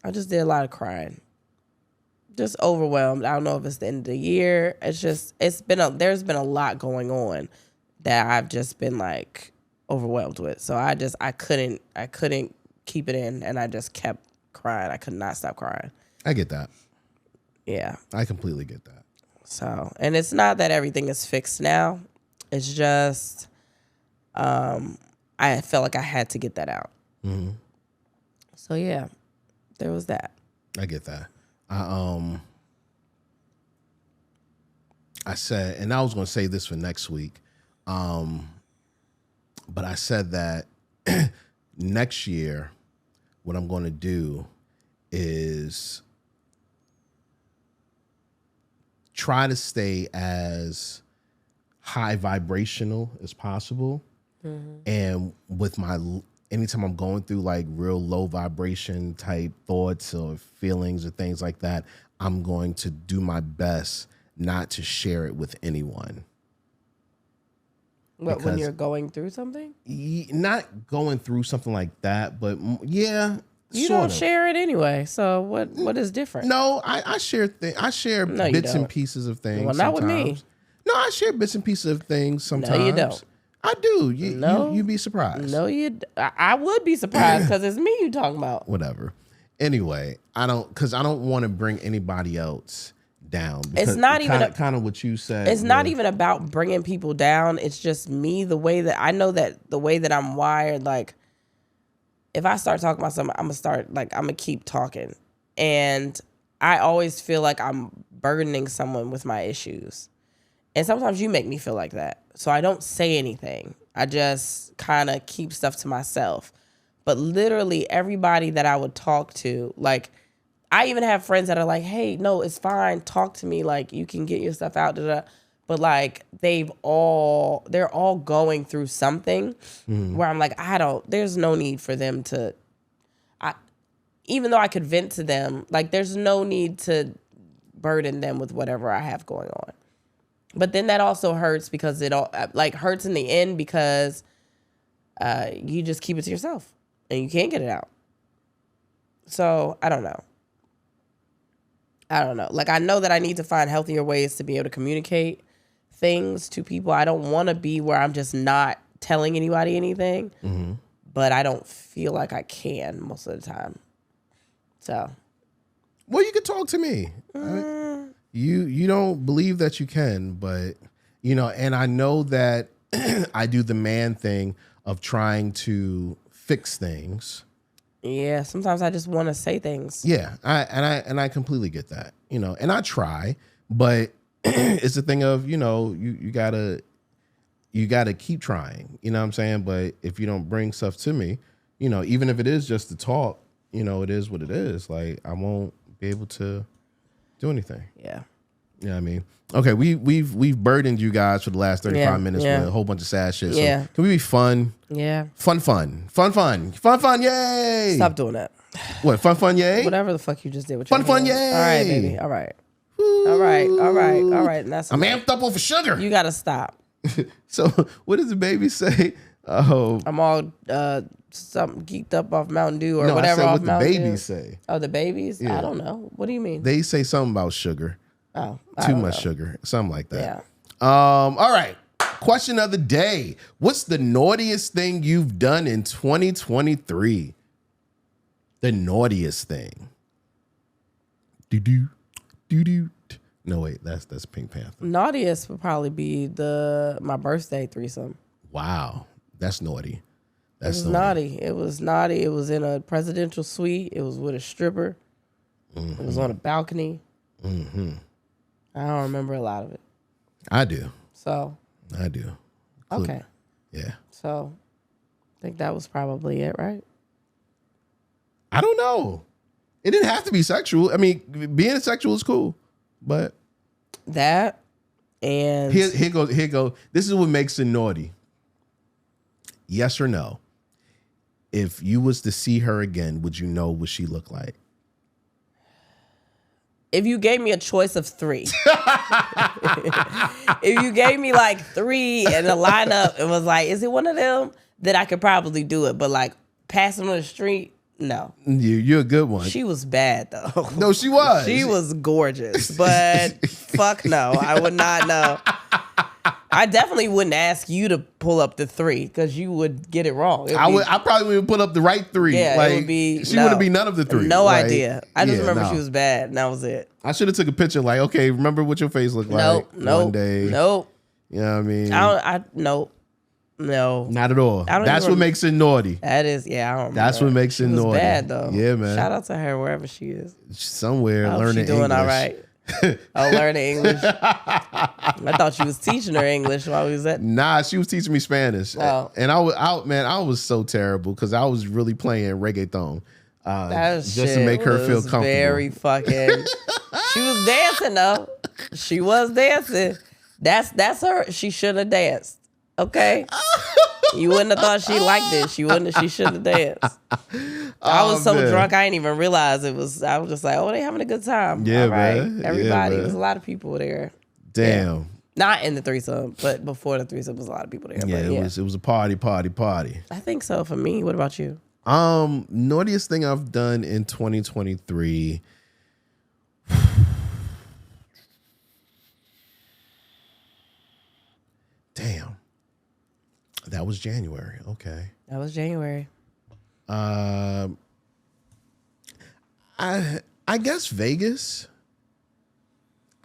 I just did a lot of crying. Just overwhelmed. I don't know if it's the end of the year. There's been a lot going on that I've just been like overwhelmed with. So I couldn't keep it in, and I just kept crying. I could not stop crying. I get that. Yeah. I completely get that. So, and it's not that everything is fixed now. It's just I felt like I had to get that out. Mm-hmm. So yeah, there was that. I get that. I said, and I was going to say this for next week, but I said that next year, what I'm going to do is try to stay as high vibrational as possible. Mm-hmm. And with anytime I'm going through like real low vibration type thoughts or feelings or things like that, I'm going to do my best not to share it with anyone. What, when you're going through something? Not going through something like that, but yeah. You don't share it anyway, so what is different? No, I share bits and pieces of things. Well, not sometimes. With me. No, I share bits and pieces of things sometimes. No, you don't. I do. You'd be surprised. No, I would be surprised because it's me you talking about. Whatever. Anyway, I don't want to bring anybody else down. It's not even kind of what you said. It's not even about bringing people down. It's just me, the way that I know that the way that I'm wired. Like, if I start talking about something, I'm gonna keep talking, and I always feel like I'm burdening someone with my issues. And sometimes you make me feel like that. So I don't say anything. I just kind of keep stuff to myself. But literally everybody that I would talk to, like, I even have friends that are like, hey, no, it's fine. Talk to me. Like, you can get your stuff out. But like, they're all going through something where I'm like, there's no need for them to, even though I could vent to them, like, there's no need to burden them with whatever I have going on. But then that also hurts because it all hurts in the end because you just keep it to yourself and you can't get it out. So I don't know. Like, I know that I need to find healthier ways to be able to communicate things to people. I don't want to be where I'm just not telling anybody anything, but I don't feel like I can most of the time. So. Well, you can talk to me. You don't believe that you can, but, and I know that I do the man thing of trying to fix things. Yeah, sometimes I just want to say things. Yeah, I completely get that, and I try, but it's a thing of, you gotta keep trying, you know what I'm saying? But if you don't bring stuff to me, even if it is just to talk, it is what it is. Like, I won't be able to do anything. Yeah. You know what I mean? Okay, we've burdened you guys for the last 35 minutes with a whole bunch of sad shit. So can we be fun? Yeah. Fun, yay! Stop doing that. What, fun, yay? Yay? Whatever the fuck you just did with your fun, yay! All right, baby. All right. All right. And that's I'm amped up over sugar. You gotta stop. So what does the baby say? Oh, I'm all something geeked up off Mountain Dew or no, whatever. I said Off what the Mountain Dew. babies say. Oh, the babies? Yeah. I don't know. What do you mean? They say something about sugar. Oh, Too much sugar. Something like that. Yeah. All right. Question of the day. What's the naughtiest thing you've done in 2023? The naughtiest thing. Do. No, wait, that's Pink Panther. Naughtiest would probably be my birthday threesome. Wow. That's naughty. It was naughty. It was naughty. It was in a presidential suite. It was with a stripper. It was on a balcony. Mm-hmm. I don't remember a lot of it. I do. So. I do. Okay. Yeah. So, I think that was probably it, right? I don't know. It didn't have to be sexual. I mean, being sexual is cool, but that and here goes. This is what makes it naughty. Yes or no? If you was to see her again, would you know what she looked like? If you gave me a choice of 3, if you gave me like 3 and a lineup and was like, is it one of them? Then I could probably do it. But like passing on the street, no. You're a good one. She was bad though. No, she was. She was gorgeous, but fuck no, I would not know. I definitely wouldn't ask you to pull up the 3 because you would get it wrong. I probably wouldn't put up the right 3. Yeah, like, it would be. She wouldn't be none of the 3. No like, idea. I just remember she was bad, and that was it. I should have took a picture. Like, okay, remember what your face looked like one day. Nope. You know what I mean? Nope. No. Not at all. That's what makes it naughty. That is, yeah. I don't remember. That's what makes it naughty. Bad though. Yeah, man. Shout out to her wherever she is. Somewhere She learning doing English. all right. Learning English. I thought she was teaching her English while we was at. Nah, she was teaching me Spanish, and I was so terrible because I was really playing reggaeton just to make her feel comfortable. Very fucking. She was dancing though. She was dancing. That's her. She should have danced. Okay. You wouldn't have thought she liked it. She shouldn't have danced. I was so drunk I didn't even realize it was. I was just like, oh, they having a good time. Yeah, all right. man. Everybody. Yeah, There's a lot of people there. Damn. Yeah. Not in the threesome, but before the threesome was a lot of people there. Yeah, it was a party. I think so for me. What about you? Naughtiest thing I've done in 2023. Damn. That was January. Okay. That was January. I guess Vegas.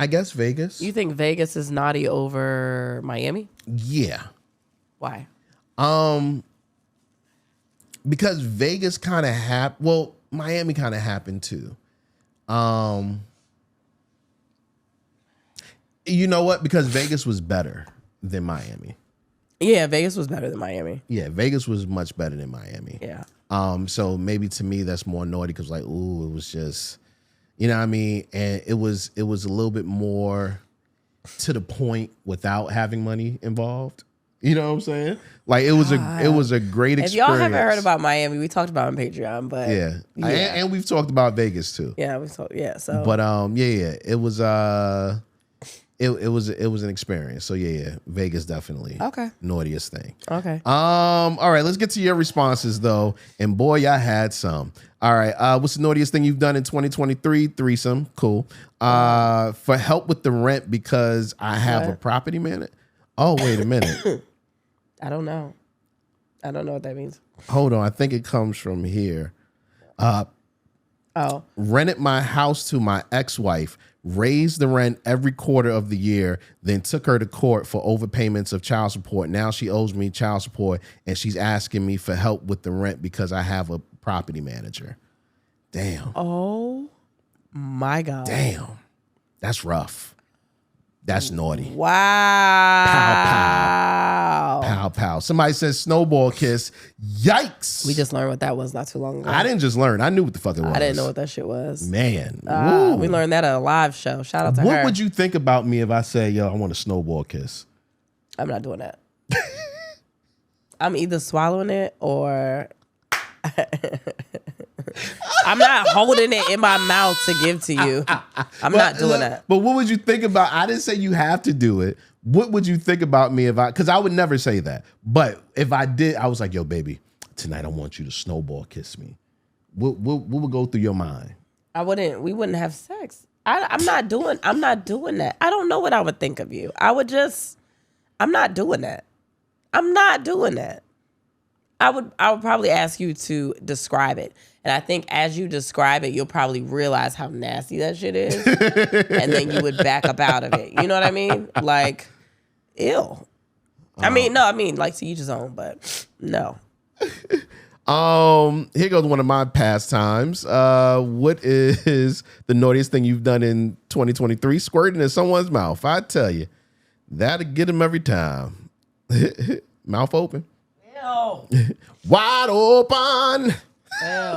You think Vegas is naughty over Miami? Yeah. Why? Because Vegas kind of happened. Well, Miami kind of happened too. You know what? Because Vegas was better than Miami. Yeah, Vegas was better than Miami. Yeah, Vegas was much better than Miami. Yeah. So maybe to me that's more naughty because like, ooh, it was just, you know what I mean? And it was a little bit more to the point without having money involved. You know what I'm saying? Like it was a great experience. If y'all haven't heard about Miami, we talked about it on Patreon, but yeah. And we've talked about Vegas too. Yeah, we talked. Yeah, so but it was it was an experience. So yeah, Vegas definitely. Okay. Naughtiest thing. Okay. All right, let's get to your responses though. And boy, I had some. All right. What's the naughtiest thing you've done in 2023? Threesome. Cool. For help with the rent because I have a property manager. Oh, wait a minute. I don't know what that means. Hold on. I think it comes from here. Rented my house to my ex-wife, raised the rent every quarter of the year, then took her to court for overpayments of child support. Now she owes me child support, and she's asking me for help with the rent because I have a property manager. Damn. Oh, my God. Damn. That's rough. That's naughty. Wow. Pow, pow. Pow, pow. Somebody says snowball kiss. Yikes. We just learned what that was not too long ago. I didn't just learn. I knew what the fuck it was. I didn't know what that shit was. Man. We learned that at a live show. Shout out to her. What would you think about me if I said, yo, I want a snowball kiss? I'm not doing that. I'm either swallowing it or I'm not holding it in my mouth to give to you. I'm not doing that. But what would you think about? I didn't say you have to do it. What would you think about me if I? Because I would never say that. But if I did, I was like, yo, baby, tonight I want you to snowball kiss me. What would go through your mind? We wouldn't have sex. I'm not doing that. I don't know what I would think of you. I'm not doing that. I'm not doing that. I would probably ask you to describe it. And I think as you describe it, you'll probably realize how nasty that shit is. And then you would back up out of it. You know what I mean? Like, ew. I mean, like to each his own, but no. Here goes one of my pastimes. What is the naughtiest thing you've done in 2023? Squirting in someone's mouth. I tell you, that'll get him every time. Mouth open. Ew. Wide open. Ew.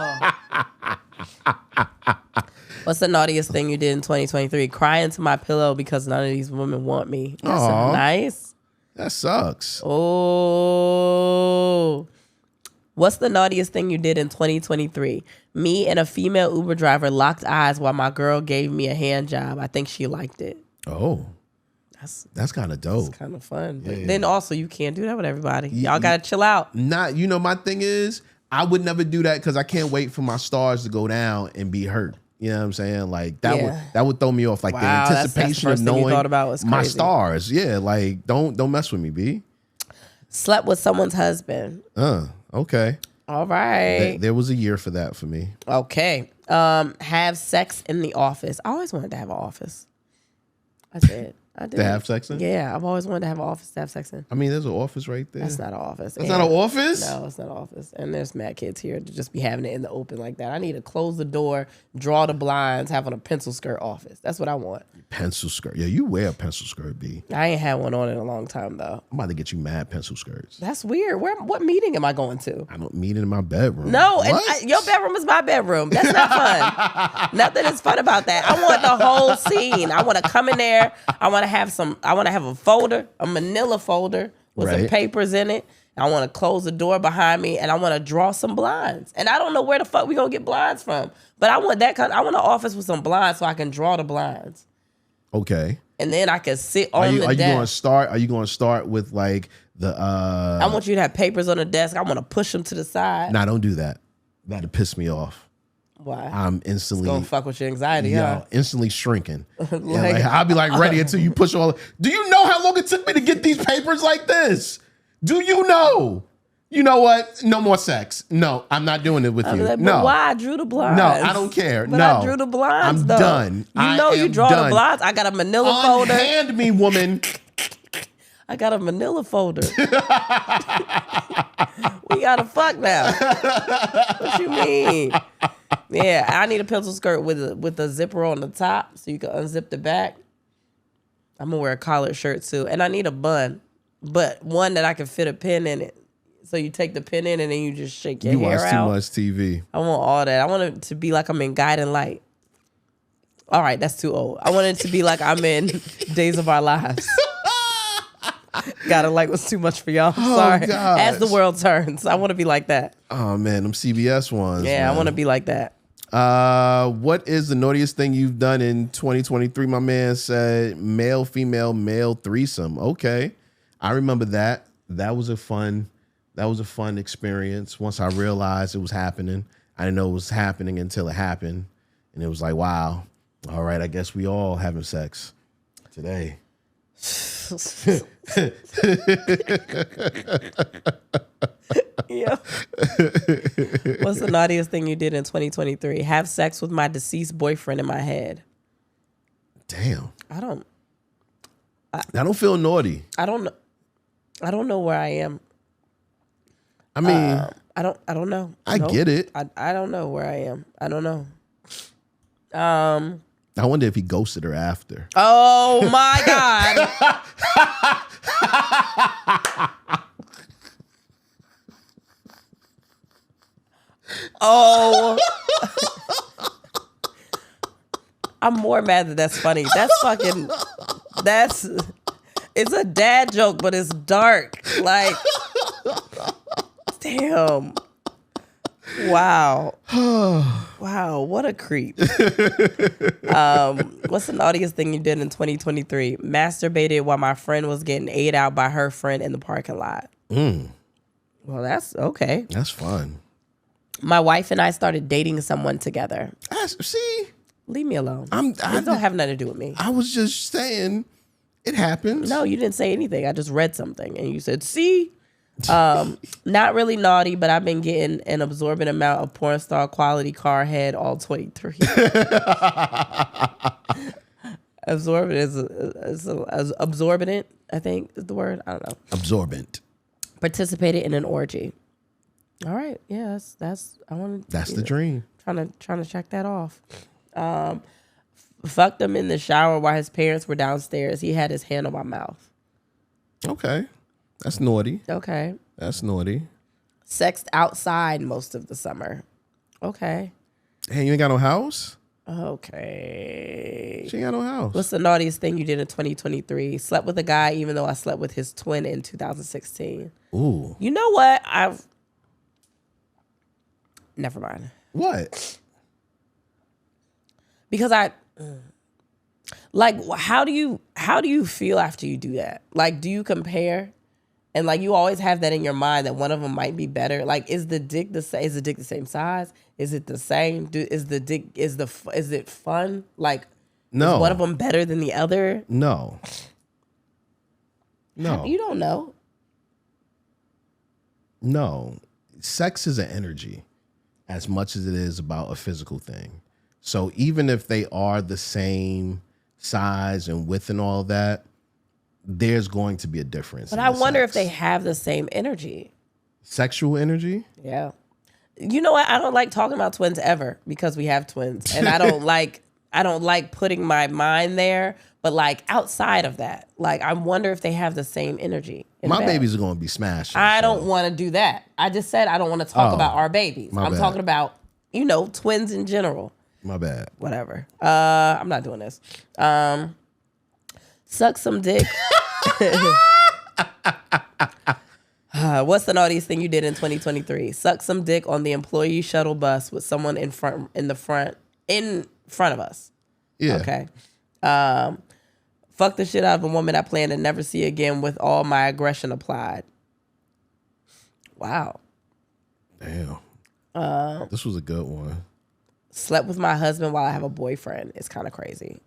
What's the naughtiest thing you did in 2023? Cry into my pillow because none of these women want me. That's nice. That sucks. Oh. What's the naughtiest thing you did in 2023? Me and a female Uber driver locked eyes while my girl gave me a hand job. I think she liked it. Oh. That's kind of dope. It's kind of fun. Yeah, but then also you can't do that with everybody. Y'all got to chill out. My thing is, I would never do that because I can't wait for my stars to go down and be hurt. You know what I'm saying? Like that would throw me off. Like the anticipation of knowing my stars. Yeah, like don't mess with me, B. Slept with someone's husband. Okay. All right. There was a year for that for me. Okay. Have sex in the office. I always wanted to have an office. I did. To have sex in? Yeah, I've always wanted to have an office to have sex in. I mean, there's an office right there. That's not an office. That's not an office? No, it's not an office. And there's mad kids here to just be having it in the open like that. I need to close the door, draw the blinds, have on a pencil skirt office. That's what I want. Pencil skirt. Yeah, you wear a pencil skirt, B. I ain't had one on in a long time, though. I'm about to get you mad pencil skirts. That's weird. What meeting am I going to? I don't meet in my bedroom. No, your bedroom is my bedroom. That's not fun. Nothing is fun about that. I want the whole scene. I want to come in there. I want to have a folder, a manila folder with some papers in it. I want to close the door behind me and I want to draw some blinds. And I don't know where the fuck we going to get blinds from. But I want I want an office with some blinds so I can draw the blinds. Okay. And then I can sit on the desk. Are you going to start with like the I want you to have papers on the desk. I want to push them to the side. Nah, don't do that. That'll piss me off. Why? I'm instantly... It's gonna fuck with your anxiety, instantly shrinking. I'll be like ready until you push all... Do you know how long it took me to get these papers like this? Do you know? You know what? No more sex. No, I'm not doing it with you. Like, no. Why? I drew the blinds. No, I don't care. But I drew the blinds, I'm done. You draw the blinds. I got a manila folder. Hand me, woman. I got a manila folder. We gotta fuck now. What you mean? Yeah, I need a pencil skirt with a zipper on the top so you can unzip the back. I'm gonna wear a collared shirt too. And I need a bun, but one that I can fit a pin in it. So you take the pin in and then you just shake your hair out. You watch too much TV. I want all that. I want it to be like I'm in Guiding Light. All right, that's too old. I want it to be like I'm in Days of Our Lives. Guiding Light was too much for y'all. Sorry. Gosh. As the world turns, I want to be like that. Oh man, them CBS ones. Yeah, man. I want to be like that. What is the naughtiest thing you've done in 2023? My man said male, female, male threesome. Okay, I remember that. That was a fun experience. Once I realized it was happening, I didn't know it was happening until it happened, and it was like, wow. All right, I guess we all having sex today. Yeah. What's the naughtiest thing you did in 2023? Have sex with my deceased boyfriend in my head. Damn. I don't feel naughty. I don't know where I am. I mean, I don't know. I get it. I don't know where I am. I don't know. I wonder if he ghosted her after. Oh my God. Oh. I'm more mad that that's funny. It's a dad joke, but it's dark. Like, damn. Wow. Wow, what a creep. What's the naughtiest thing you did in 2023? Masturbated while my friend was getting ate out by her friend in the parking lot. Well, that's okay. That's fun. My wife and I started dating someone together. See? Leave me alone. This don't have nothing to do with me. I was just saying it happens. No, you didn't say anything. I just read something and you said, see? Not really naughty, but I've been getting an absorbent amount of porn star quality car head all 23. Absorbent is absorbent, I think is the word. I don't know. Absorbent. Participated in an orgy. All right, yeah, that's I want. That's the dream. Trying to check that off. Fucked him in the shower while his parents were downstairs. He had his hand on my mouth. Okay, that's naughty. Okay, that's naughty. Sexed outside most of the summer. Okay. Hey, you ain't got no house? Okay. She ain't got no house. What's the naughtiest thing you did in 2023? Slept with a guy even though I slept with his twin in 2016. Ooh. You know what? Never mind. What? Because how do you feel after you do that? Like, do you compare? And like, you always have that in your mind that one of them might be better. Like, is the dick the same? Is the dick the same size? Is it the same? Is it fun? Like, no. Is one of them better than the other? No. No. You don't know. No. Sex is an energy as much as it is about a physical thing. So even if they are the same size and width and all that, there's going to be a difference. But I wonder if they have the same energy. Sexual energy? Yeah. You know what? I don't like talking about twins ever because we have twins. And I don't like putting my mind there. But like outside of that, like I wonder if they have the same energy. My babies are going to be smashed. I don't want to do that. I just said I don't want to talk about our babies. I'm talking about, twins in general. My bad. Whatever. I'm not doing this. Suck some dick. What's the naughtiest thing you did in 2023? Suck some dick on the employee shuttle bus with someone in front of us. Yeah. Okay. Fuck the shit out of a woman I plan to never see again with all my aggression applied. Wow. Damn. This was a good one. Slept with my husband while I have a boyfriend. It's kind of crazy.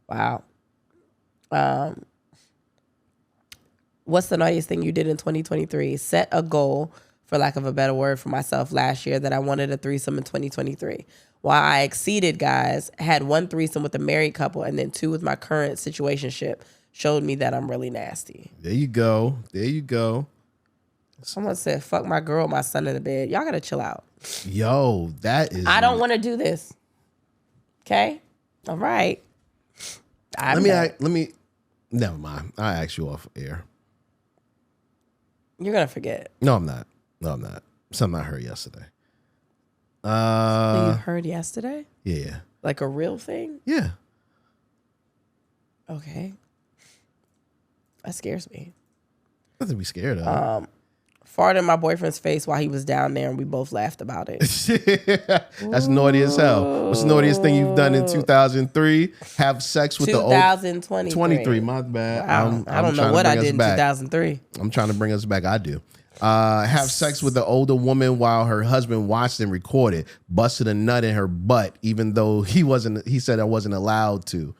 Wow. What's the naughtiest thing you did in 2023? Set a goal, for lack of a better word, for myself last year that I wanted a threesome in 2023. While I exceeded, guys, had one threesome with a married couple and then two with my current situationship, showed me that I'm really nasty. There you go. There you go. Someone said, fuck my girl, my son in the bed. Y'all got to chill out. Yo, that is... I don't want to do this. Okay? All right. Let me... Never mind. I'll ask you off air. You're going to forget. No, I'm not. Something I heard yesterday. You heard yesterday? Yeah. Like a real thing? Yeah. Okay. That scares me. Nothing to be scared of. Farted in my boyfriend's face while he was down there, and we both laughed about it. That's naughty as hell. What's the naughtiest thing you've done in 2003? Have sex with 2023. 23, my bad. Wow. I don't know what I did in 2003. I'm trying to bring us back. I do. Have sex with an older woman while her husband watched and recorded. Busted a nut in her butt, even though he said I wasn't allowed to.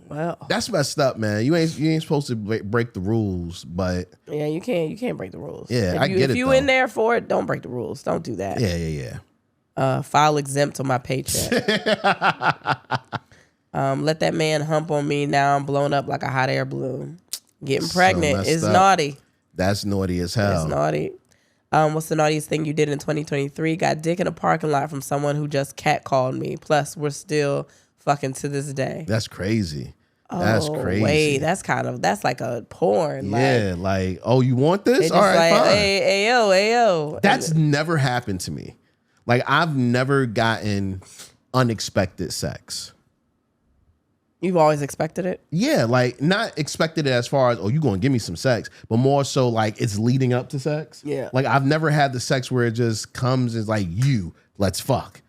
Well, that's messed up, man. You ain't supposed to break the rules, but yeah, you can't break the rules. Yeah, I get it. If you in there for it, don't break the rules. Don't do that. Yeah. File exempt on my paycheck. Let that man hump on me. Now I'm blown up like a hot air balloon. Getting pregnant is naughty. That's naughty as hell. It's naughty. What's the naughtiest thing you did in 2023? Got dick in a parking lot from someone who just catcalled me. Plus, we're still fucking to this day. That's crazy. That's crazy. Wait, that's like a porn. Yeah, like, oh, you want this? All right, like, fine. Hey, yo. That's never happened to me. Like, I've never gotten unexpected sex. You've always expected it? Yeah, like not expected it as far as, oh, you going to give me some sex, but more so like it's leading up to sex. Yeah. Like I've never had the sex where it just comes as like, let's fuck.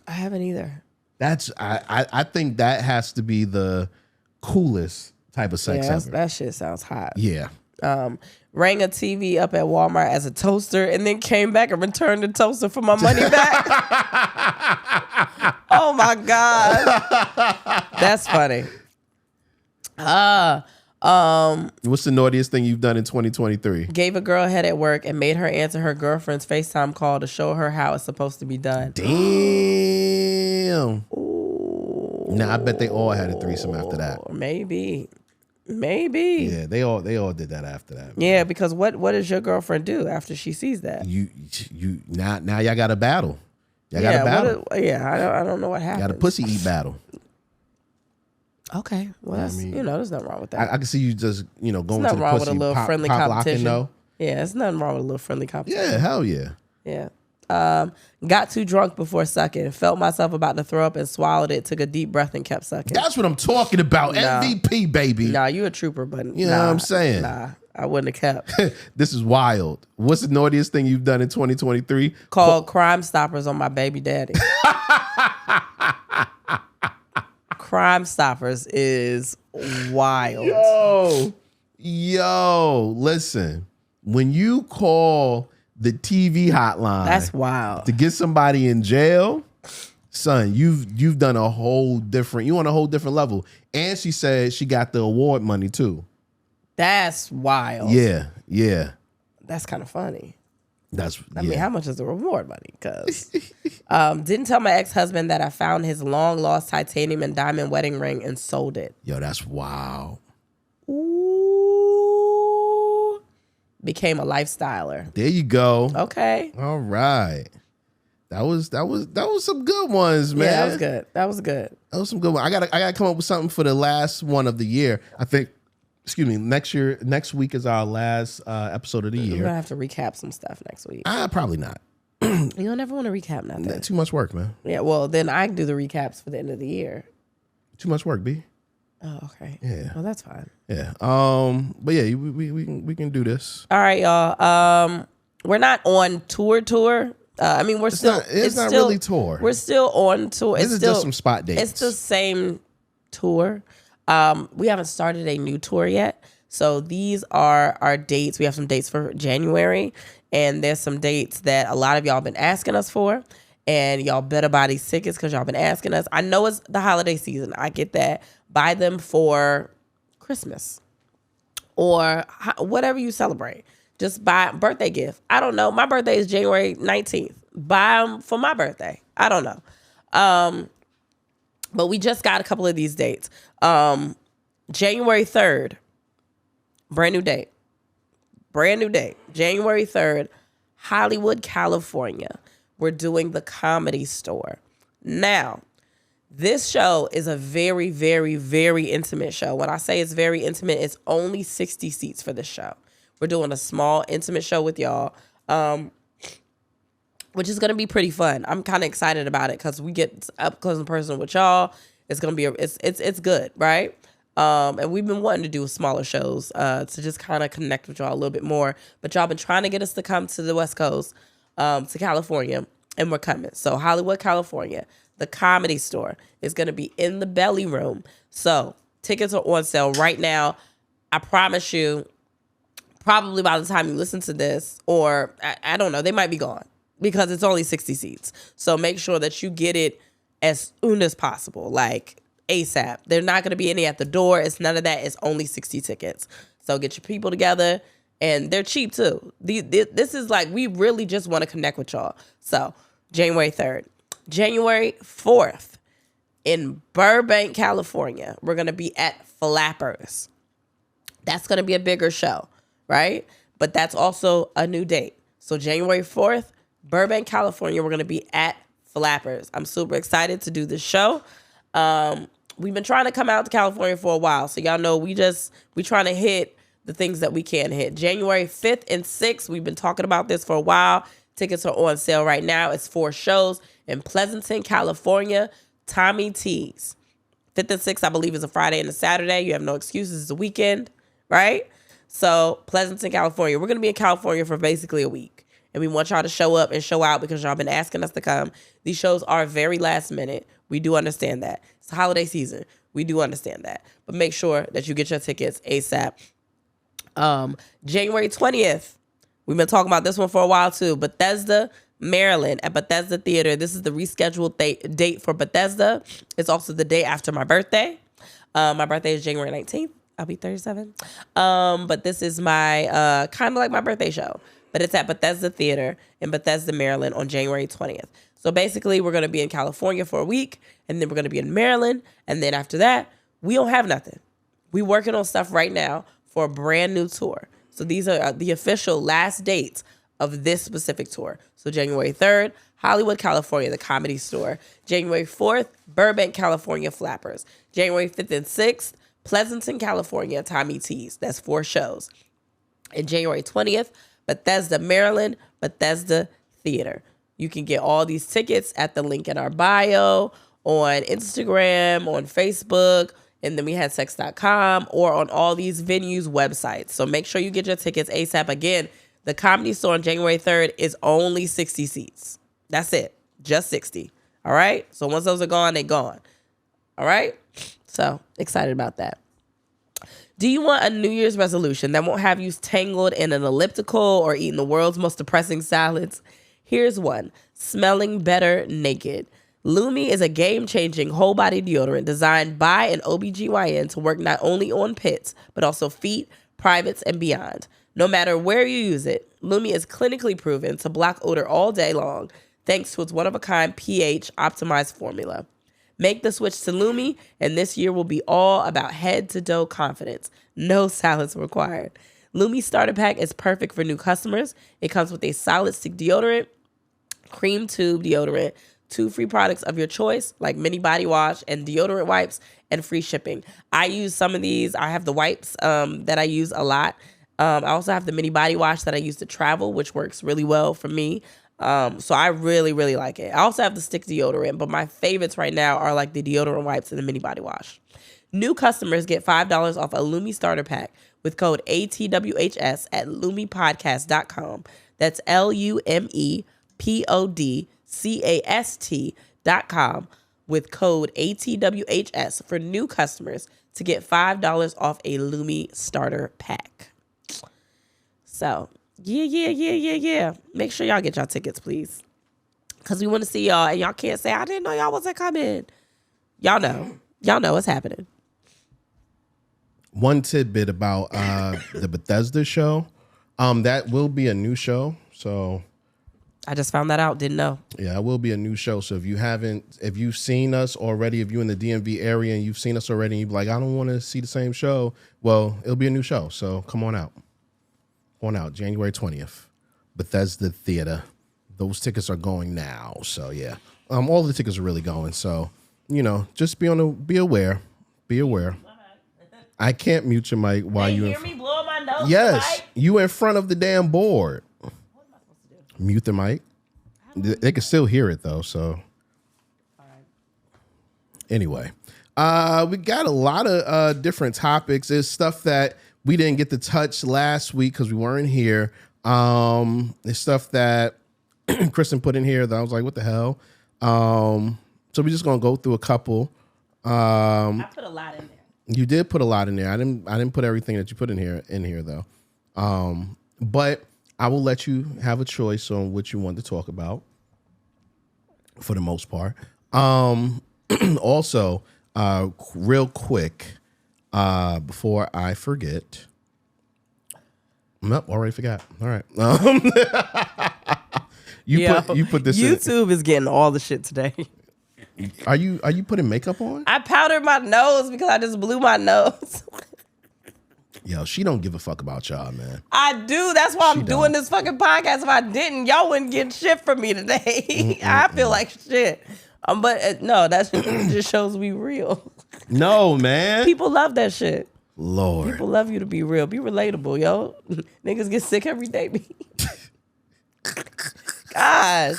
I haven't either. I think that has to be the coolest type of sex ever. That shit sounds hot. Yeah. Rang a TV up at Walmart as a toaster and then came back and returned the toaster for my money back. Oh my God. That's funny. What's the naughtiest thing you've done in 2023? Gave a girl a head at work and made her answer her girlfriend's FaceTime call to show her how it's supposed to be done. Damn. Now I bet they all had a threesome after that. Maybe. Yeah, they all did that after that. Man. Yeah, because what does your girlfriend do after she sees that? You now y'all got a battle. Y'all got a battle. I don't know what happened. Got a pussy eat battle. Okay, well that's there's nothing wrong with that. I can see you just going to the pussy. Nothing wrong with a little friendly competition. Though. Yeah, it's nothing wrong with a little friendly competition. Yeah, hell yeah. Yeah. Got too drunk before sucking. Felt myself about to throw up and swallowed it. Took a deep breath and kept sucking. That's what I'm talking about. Nah. MVP, baby. Nah, you a trooper, but you know what I'm saying? Nah, I wouldn't have kept. This is wild. What's the naughtiest thing you've done in 2023? Called Crime Stoppers on my baby daddy. Crime Stoppers is wild. Yo, listen. When you call the TV hotline, that's wild. To get somebody in jail, son, you've done a whole different. You on a whole different level. And she said she got the award money too. That's wild. Yeah. That's kind of funny. I mean, how much is the reward money? Because didn't tell my ex-husband that I found his long-lost titanium and diamond wedding ring and sold it. Yo, that's wild. Ooh. Became a lifestyler. There you go. Okay. All right. That was some good ones, man. Yeah, that was good. That was some good ones. I gotta come up with something for the last one of the year. I think. Excuse me. Next week is our last episode of the year. We're gonna have to recap some stuff next week. Probably not. You don't ever want to recap nothing. Too much work, man. Yeah. Well, then I can do the recaps for the end of the year. Too much work, B. Oh, okay. Yeah. Well, that's fine. Yeah. But yeah, we can do this. All right, y'all. We're not on tour. I mean, it's not really tour. We're still on tour. This is just some spot dates. It's the same tour. We haven't started a new tour yet. So these are our dates. We have some dates for January, and there's some dates that a lot of y'all been asking us for, and y'all better buy these tickets because y'all been asking us. I know it's the holiday season. I get that. Buy them for Christmas or whatever you celebrate. Just buy a birthday gift. I don't know. My birthday is January 19th. Buy them for my birthday. I don't know. But we just got a couple of these dates. January 3rd, brand new date. January 3rd, Hollywood, California. We're doing the Comedy Store. Now, this show is a very, very, very intimate show. When I say it's very intimate, it's only 60 seats for this show. We're doing a small, intimate show with y'all, which is going to be pretty fun. I'm kind of excited about it because we get up close and personal with y'all. It's going to be, it's good, right? And we've been wanting to do smaller shows to just kind of connect with y'all a little bit more. But y'all been trying to get us to come to the West Coast, to California, and we're coming. So Hollywood, California, the Comedy Store is going to be in the Belly Room. So tickets are on sale right now. I promise you, probably by the time you listen to this, or I don't know, they might be gone because it's only 60 seats. So make sure that you get it as soon as possible, like ASAP. They're not going to be any at the door. It's none of that. It's only 60 tickets. So get your people together, and they're cheap too. This is like, we really just want to connect with y'all. So January 3rd. January 4th in Burbank, California, we're going to be at Flappers. That's going to be a bigger show, right? But that's also a new date. So January 4th, Burbank, California, we're going to be at Flappers. I'm super excited to do this show. We've been trying to come out to California for a while. So y'all know we trying to hit the things that we can hit. January 5th and 6th, we've been talking about this for a while. Tickets are on sale right now. It's 4 shows in Pleasanton, California. Tommy T's. 5th and 6th, I believe, is a Friday and a Saturday. You have no excuses. It's a weekend, right? So Pleasanton, California. We're going to be in California for basically a week. And we want y'all to show up and show out because y'all been asking us to come. These shows are very last minute. We do understand that. It's the holiday season. We do understand that. But make sure that you get your tickets ASAP. January 20th. We've been talking about this one for a while too. Bethesda, Maryland at Bethesda Theater. This is the rescheduled date for Bethesda. It's also the day after my birthday. My birthday is January 19th. I'll be 37. But this is my kind of like my birthday show. But it's at Bethesda Theater in Bethesda, Maryland on January 20th. So basically, we're going to be in California for a week, and then we're going to be in Maryland. And then after that, we don't have nothing. We working on stuff right now for a brand new tour. So these are the official last dates of this specific tour. So January 3rd, Hollywood, California, the Comedy Store. January 4th, Burbank, California, Flappers. January 5th and 6th, Pleasanton, California, Tommy T's. That's 4 shows. And January 20th, Bethesda, Maryland, Bethesda Theater. You can get all these tickets at the link in our bio, on Instagram, on Facebook, and then we had sex.com, or on all these venues' websites. So make sure you get your tickets ASAP. Again, the Comedy Store on January 3rd is only 60 seats. That's it. Just 60. All right? So once those are gone, they're gone. All right? So excited about that. Do you want a New Year's resolution that won't have you tangled in an elliptical or eating the world's most depressing salads? Here's one. Smelling better naked. Lumi is a game-changing whole-body deodorant designed by an OBGYN to work not only on pits, but also feet, privates, and beyond. No matter where you use it, Lumi is clinically proven to block odor all day long thanks to its one-of-a-kind pH-optimized formula. Make the switch to Lumi, and this year will be all about head-to-toe confidence. No salads required. Lumi Starter Pack is perfect for new customers. It comes with a solid stick deodorant, cream tube deodorant, 2 free products of your choice, like mini body wash and deodorant wipes, and free shipping. I use some of these. I have the wipes that I use a lot. I also have the mini body wash that I use to travel, which works really well for me. So I really, really like it. I also have the stick deodorant, but my favorites right now are like the deodorant wipes and the mini body wash. New customers get $5 off a Lumi Starter Pack with code ATWHS at LumiPodcast.com. That's LumiPodcast.com with code ATWHS for new customers to get $5 off a Lumi Starter Pack. So, yeah. Make sure y'all get y'all tickets, please. Because we want to see y'all, and y'all can't say, I didn't know y'all wasn't coming. Y'all know. Y'all know what's happening. One tidbit about the Bethesda show. That will be a new show. So I just found that out. Didn't know. Yeah, it will be a new show. So if you've seen us already, if you're in the DMV area and you've seen us already, and you're like, I don't want to see the same show. Well, it'll be a new show. So come on out. January 20th, Bethesda Theater. Those tickets are going now. So yeah, all the tickets are really going. So, just be aware. Be aware. I can't mute your mic while you hear me blowing my nose. Yes, you in front of the damn board. What am I supposed to do? Mute the mic. They can still hear it though. So, all right. Anyway, we got a lot of different topics. There's stuff that we didn't get to touch last week because we weren't here. There's stuff that Kristen put in here that I was like, what the hell? So we're just gonna go through a couple. I put a lot in there. You did put a lot in there. I didn't put everything that you put in here though. But I will let you have a choice on what you want to talk about for the most part. Also, real quick, before I forget. Nope, already forgot. All right. You put this YouTube is getting all the shit today. Are you putting makeup on? I powdered my nose because I just blew my nose. Yo, she don't give a fuck about y'all, man. I do. That's why I'm doing this fucking podcast. If I didn't, y'all wouldn't get shit from me today. I feel like shit. But no, that just shows we real. No, man. People love that shit. Lord. People love you to be real. Be relatable, yo. Niggas get sick every day. Gosh.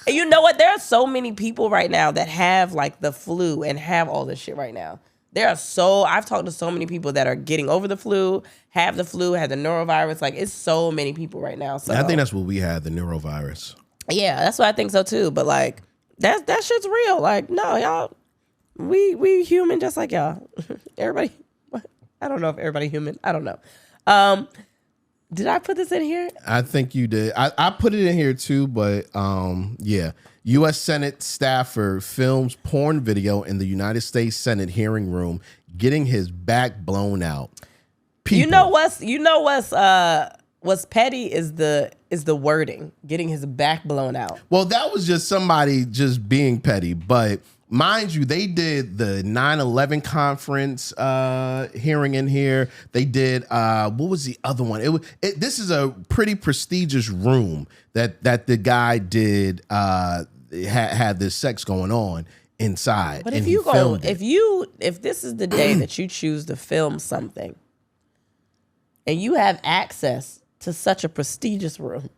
And you know what? There are so many people right now that have like the flu and have all this shit right now. I've talked to so many people that are getting over the flu, have the norovirus. Like, it's so many people right now. So I think that's what we had, the norovirus. Yeah, that's what I think so too. But like, that shit's real. Like, no, y'all, we human just like y'all. Everybody, I don't know if everybody human. I don't know. Did I put this in here? I think you did. I put it in here too, but yeah. U.S. Senate staffer films porn video in the United States Senate hearing room, getting his back blown out. People. You know what's petty is the wording, getting his back blown out. Well, that was just somebody just being petty, but mind you, they did the 9/11 conference hearing in here. They did what was the other one? This is a pretty prestigious room that the guy did had this sex going on inside. But if this is the day that you choose to film something, and you have access to such a prestigious room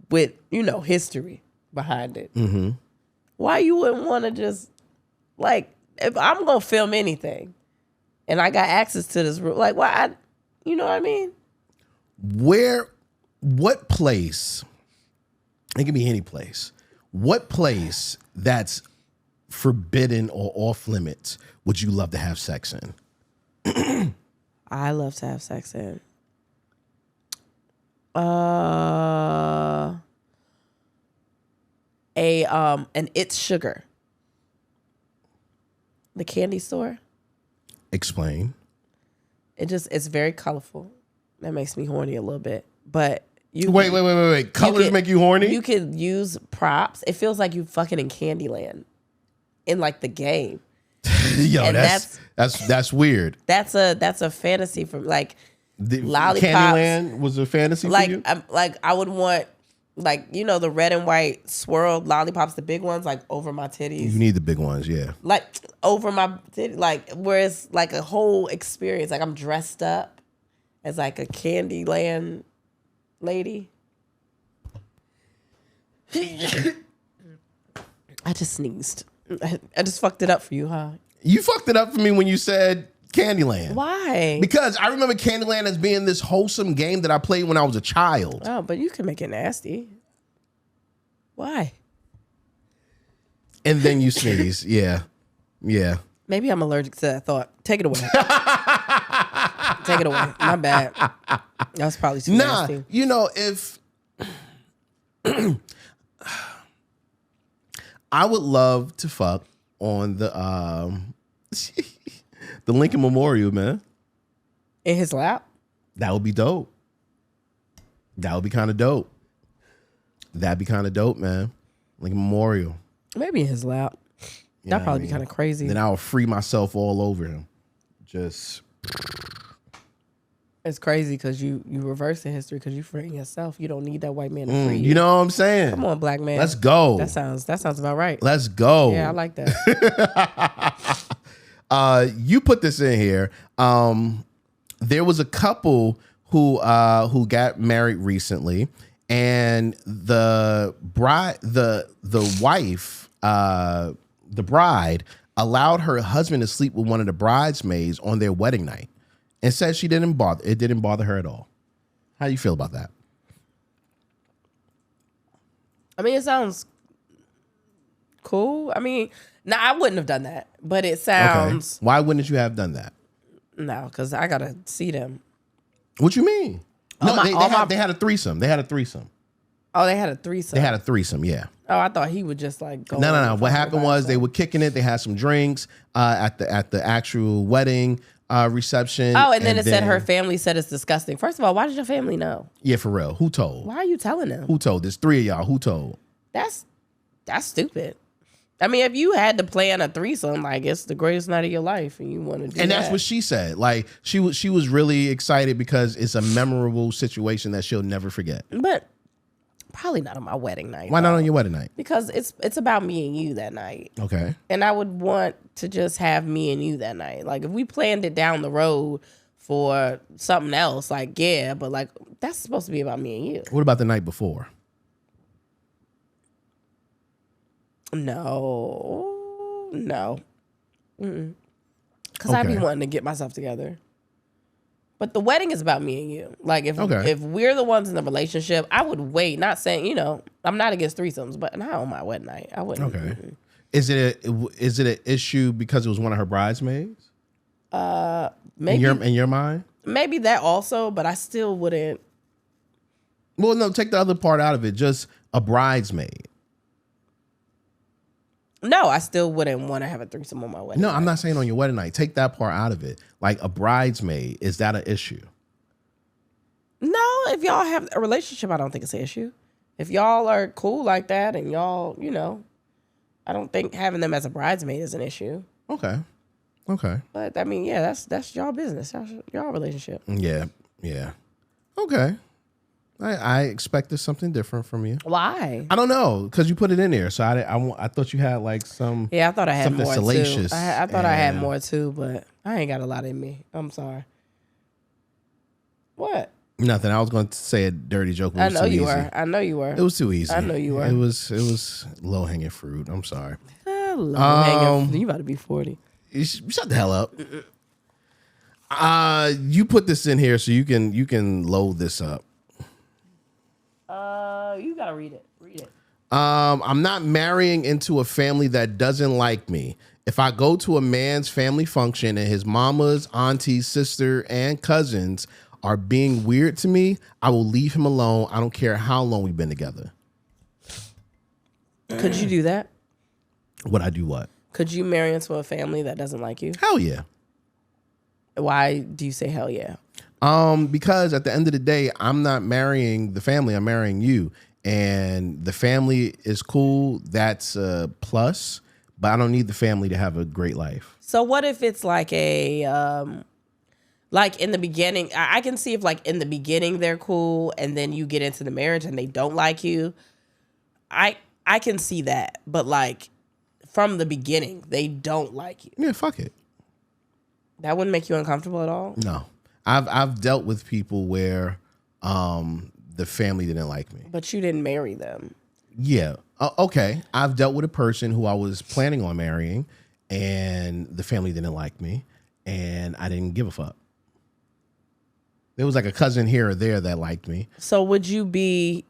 with history behind it. Mm-hmm. Why you wouldn't want to just, like, if I'm going to film anything and I got access to this room, like, why, you know what I mean? What place, it can be any place, what place that's forbidden or off limits would you love to have sex in? I love to have sex in. An It's Sugar. The candy store. Explain. It's very colorful. That makes me horny a little bit. But wait. Colors make you horny? You could use props. It feels like you fucking in Candyland. In like the game. Yo, that's weird. That's a fantasy from like lollipops. Candyland was a fantasy for you? I would want the red and white swirled lollipops, the big ones, like over my titties. You need the big ones, yeah. Like over my titties, like where it's like a whole experience. Like I'm dressed up as like a Candyland lady. I just sneezed. I just fucked it up for you, huh? You fucked it up for me when you said Candyland. Why? Because I remember Candyland as being this wholesome game that I played when I was a child. Oh, but you can make it nasty. Why? And then you sneeze. Yeah. Maybe I'm allergic to that thought. Take it away. Take it away. My bad. That was probably too nasty. If I would love to fuck on the Lincoln Memorial, man. In his lap? That would be dope. That would be kind of dope. That'd be kind of dope, man. Lincoln Memorial. Maybe in his lap. That'd probably be kind of crazy. Then I'll free myself all over him. Just. It's crazy because you reverse the history because you freeing yourself. You don't need that white man to free you. You know what I'm saying? Come on, black man. Let's go. That sounds about right. Let's go. Yeah, I like that. You put this in here. There was a couple who got married recently, and the bride allowed her husband to sleep with one of the bridesmaids on their wedding night, and said it didn't bother her at all. How do you feel about that? I mean, it sounds cool. I mean, I wouldn't have done that, but it sounds. Okay. Why wouldn't you have done that? No, because I gotta see them. What you mean? No, they had a threesome. They had a threesome. Oh, they had a threesome. They had a threesome, yeah. Oh, I thought he would just like go. No. What happened was they were kicking it. They had some drinks at the actual wedding reception. Oh, and then it said her family said it's disgusting. First of all, why did your family know? Yeah, for real. Who told? Why are you telling them? Who told? There's three of y'all. Who told? That's stupid. I mean, if you had to plan a threesome, like it's the greatest night of your life, and you want to do and that's what she said. Like she was really excited because it's a memorable situation that she'll never forget. But probably not on my wedding night. Why not on your wedding night? Because it's about me and you that night. Okay. And I would want to just have me and you that night. Like if we planned it down the road for something else, like yeah, but like that's supposed to be about me and you. What about the night before? No. Because I be wanting to get myself together. But the wedding is about me and you. Like, if we're the ones in the relationship, I would wait. Not saying, I'm not against threesomes, but not on my wedding night. I wouldn't. Okay. Is it an issue because it was one of her bridesmaids? Maybe in your mind? Maybe that also, but I still wouldn't. Well, no, take the other part out of it. Just a bridesmaid. No, I still wouldn't want to have a threesome on my wedding night. I'm not saying on your wedding night. Take that part out of it. Like a bridesmaid, is that an issue? No, if y'all have a relationship, I don't think it's an issue. If y'all are cool like that and y'all, I don't think having them as a bridesmaid is an issue. Okay. But I mean, yeah, that's y'all business. Y'all relationship. Yeah. Okay. I expected something different from you. Why? I don't know, because you put it in there. So I thought you had like some. Yeah, I thought I had something more salacious. too. I thought I had more too, but I ain't got a lot in me. I'm sorry. What? Nothing. I was going to say a dirty joke. But I know you were. I know you were. It was too easy. I know you were. It was low hanging fruit. I'm sorry. Low hanging. You about to be 40. Shut the hell up. You put this in here so you can load this up. You gotta read it. Read it. I'm not marrying into a family that doesn't like me. If I go to a man's family function and his mama's, aunties, sister, and cousins are being weird to me, I will leave him alone. I don't care how long we've been together. Could you do that? Would I do what? Could you marry into a family that doesn't like you? Hell yeah. Why do you say hell yeah? Because at the end of the day, I'm not marrying the family. I'm marrying you. And the family is cool. That's a plus. But I don't need the family to have a great life. So what if it's like like in the beginning, I can see if like in the beginning they're cool and then you get into the marriage and they don't like you. I can see that. But like from the beginning, they don't like you. Yeah, fuck it. That wouldn't make you uncomfortable at all? No. I've dealt with people where the family didn't like me. But you didn't marry them. Yeah. Okay. I've dealt with a person who I was planning on marrying and the family didn't like me and I didn't give a fuck. There was like a cousin here or there that liked me. So would you be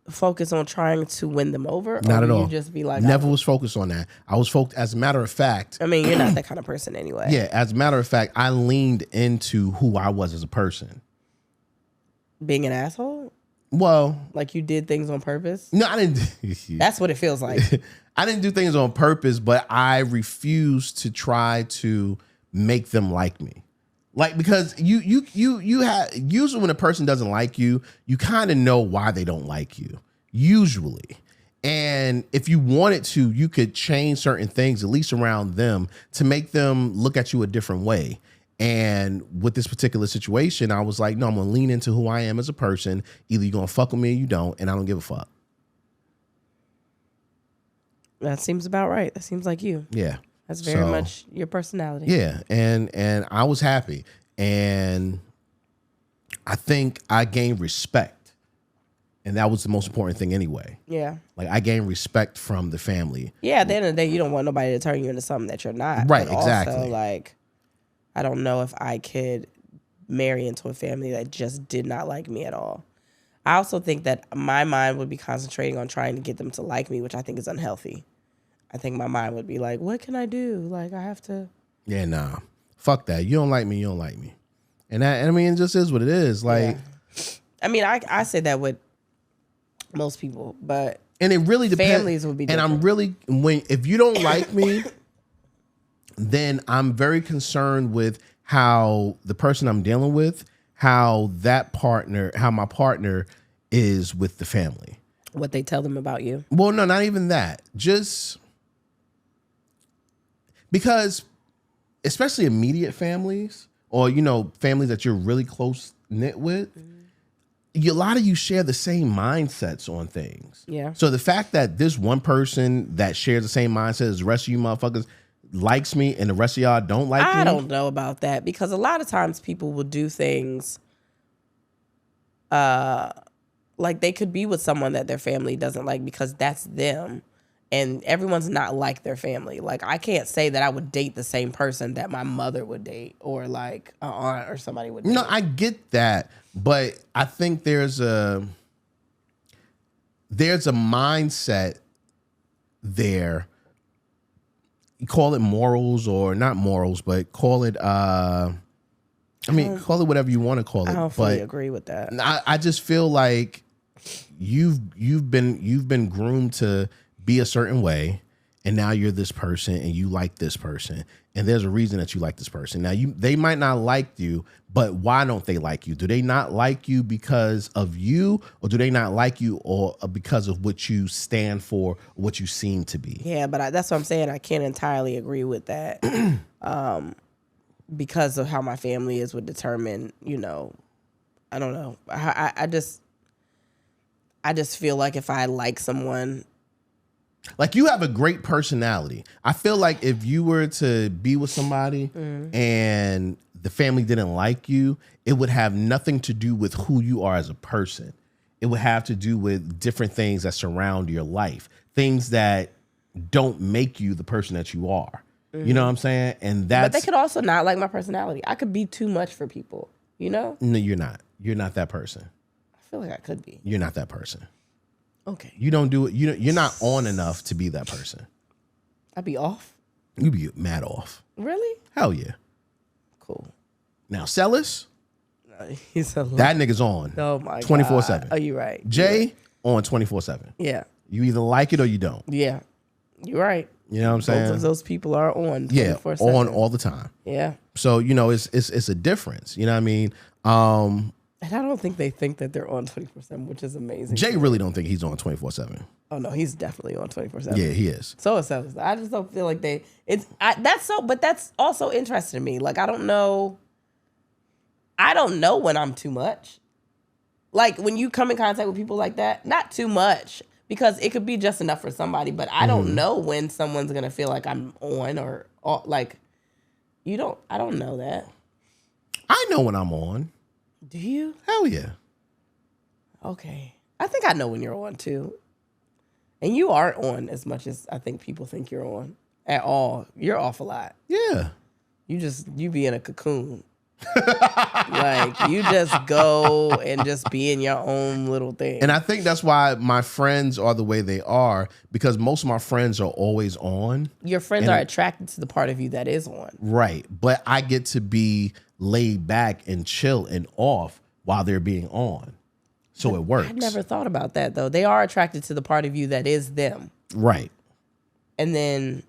focused on trying to win them over? Not at all. You just be like, never was focused on that. I was focused, as a matter of fact. I mean, you're not that kind of person anyway. Yeah, as a matter of fact, I leaned into who I was as a person. Being an asshole? Well, like you did things on purpose? No, I didn't. That's what it feels like. I didn't do things on purpose, but I refused to try to make them like me. Like, because you have, usually when a person doesn't like you, you kind of know why they don't like you, usually. And if you wanted to, you could change certain things, at least around them, to make them look at you a different way. And with this particular situation, I was like, no, I'm going to lean into who I am as a person. Either you're going to fuck with me or you don't, and I don't give a fuck. That seems about right. That seems like you. Yeah. That's very much your personality. Yeah, and I was happy. And I think I gained respect. And that was the most important thing anyway. Yeah. Like, I gained respect from the family. Yeah, at the end of the day, you don't want nobody to turn you into something that you're not. Right, but exactly. Also, like, I don't know if I could marry into a family that just did not like me at all. I also think that my mind would be concentrating on trying to get them to like me, which I think is unhealthy. I think my mind would be like, what can I do? Like, I have to. Yeah, nah. Fuck that. You don't like me, you don't like me. And that, I mean, it just is what it is. Like, yeah. I mean, I say that with most people, but and it really depends. Families would be different. And I'm really, if you don't like me, then I'm very concerned with how the person I'm dealing with, how my partner is with the family. What they tell them about you. Well, no, not even that. Just because, especially immediate families or, families that you're really close knit with, a lot of you share the same mindsets on things. Yeah. So the fact that this one person that shares the same mindset as the rest of you motherfuckers likes me and the rest of y'all don't like me. I don't know about that, because a lot of times people will do things like they could be with someone that their family doesn't like because that's them. And everyone's not like their family. Like, I can't say that I would date the same person that my mother would date or like an aunt or somebody would date. No, I get that. But I think there's a mindset there. You call it morals or not morals, but call it, call it whatever you want to call it. I don't fully agree with that. I just feel like you've been groomed to be a certain way, and now you're this person and you like this person, and there's a reason that you like this person. Now they might not like you, but why don't they like you? Do they not like you because of you, or do they not like you or because of what you stand for, or what you seem to be? Yeah, but that's what I'm saying. I can't entirely agree with that. Because of how my family is would determine, I don't know. I just feel like if I like someone. Like, you have a great personality. I feel like if you were to be with somebody and the family didn't like you, it would have nothing to do with who you are as a person. It would have to do with different things that surround your life, things that don't make you the person that you are. You know what I'm saying? And But they could also not like my personality. I could be too much for people, No, you're not. You're not that person. I feel like I could be. You're not that person. Okay. You don't do it. You're not on enough to be that person. I'd be off. You be mad off. Really? Hell yeah. Cool. Now, Celis, He's a that nigga's on. Oh my 24/7. Oh, you're right. Jay on 24/7. Yeah. You either like it or you don't. Yeah. You're right. You know what I'm saying? Both of those people are on 24/7. Yeah, on all the time. Yeah. So, it's a difference. You know what I mean? And I don't think they think that they're on 24/7, which is amazing. Jay really don't think he's on 24/7. Oh no, he's definitely on 24/7. Yeah, he is. So it sounds. I just don't feel like but that's also interesting to me. Like, I don't know when I'm too much. Like, when you come in contact with people like that, not too much, because it could be just enough for somebody, but I don't know when someone's going to feel like I'm on or like, I don't know that. I know when I'm on. Do you? Hell yeah. Okay. I think I know when you're on too. And you aren't on as much as I think people think you're on at all. You're off a lot. Yeah. You be in a cocoon. Like, you just go and just be in your own little thing. And I think that's why my friends are the way they are, because most of my friends are always on. Your friends are attracted to the part of you that is on. Right. But I get to be laid back and chill and off while they're being on. So it works. I never thought about that, though. They are attracted to the part of you that is them. Right. And then,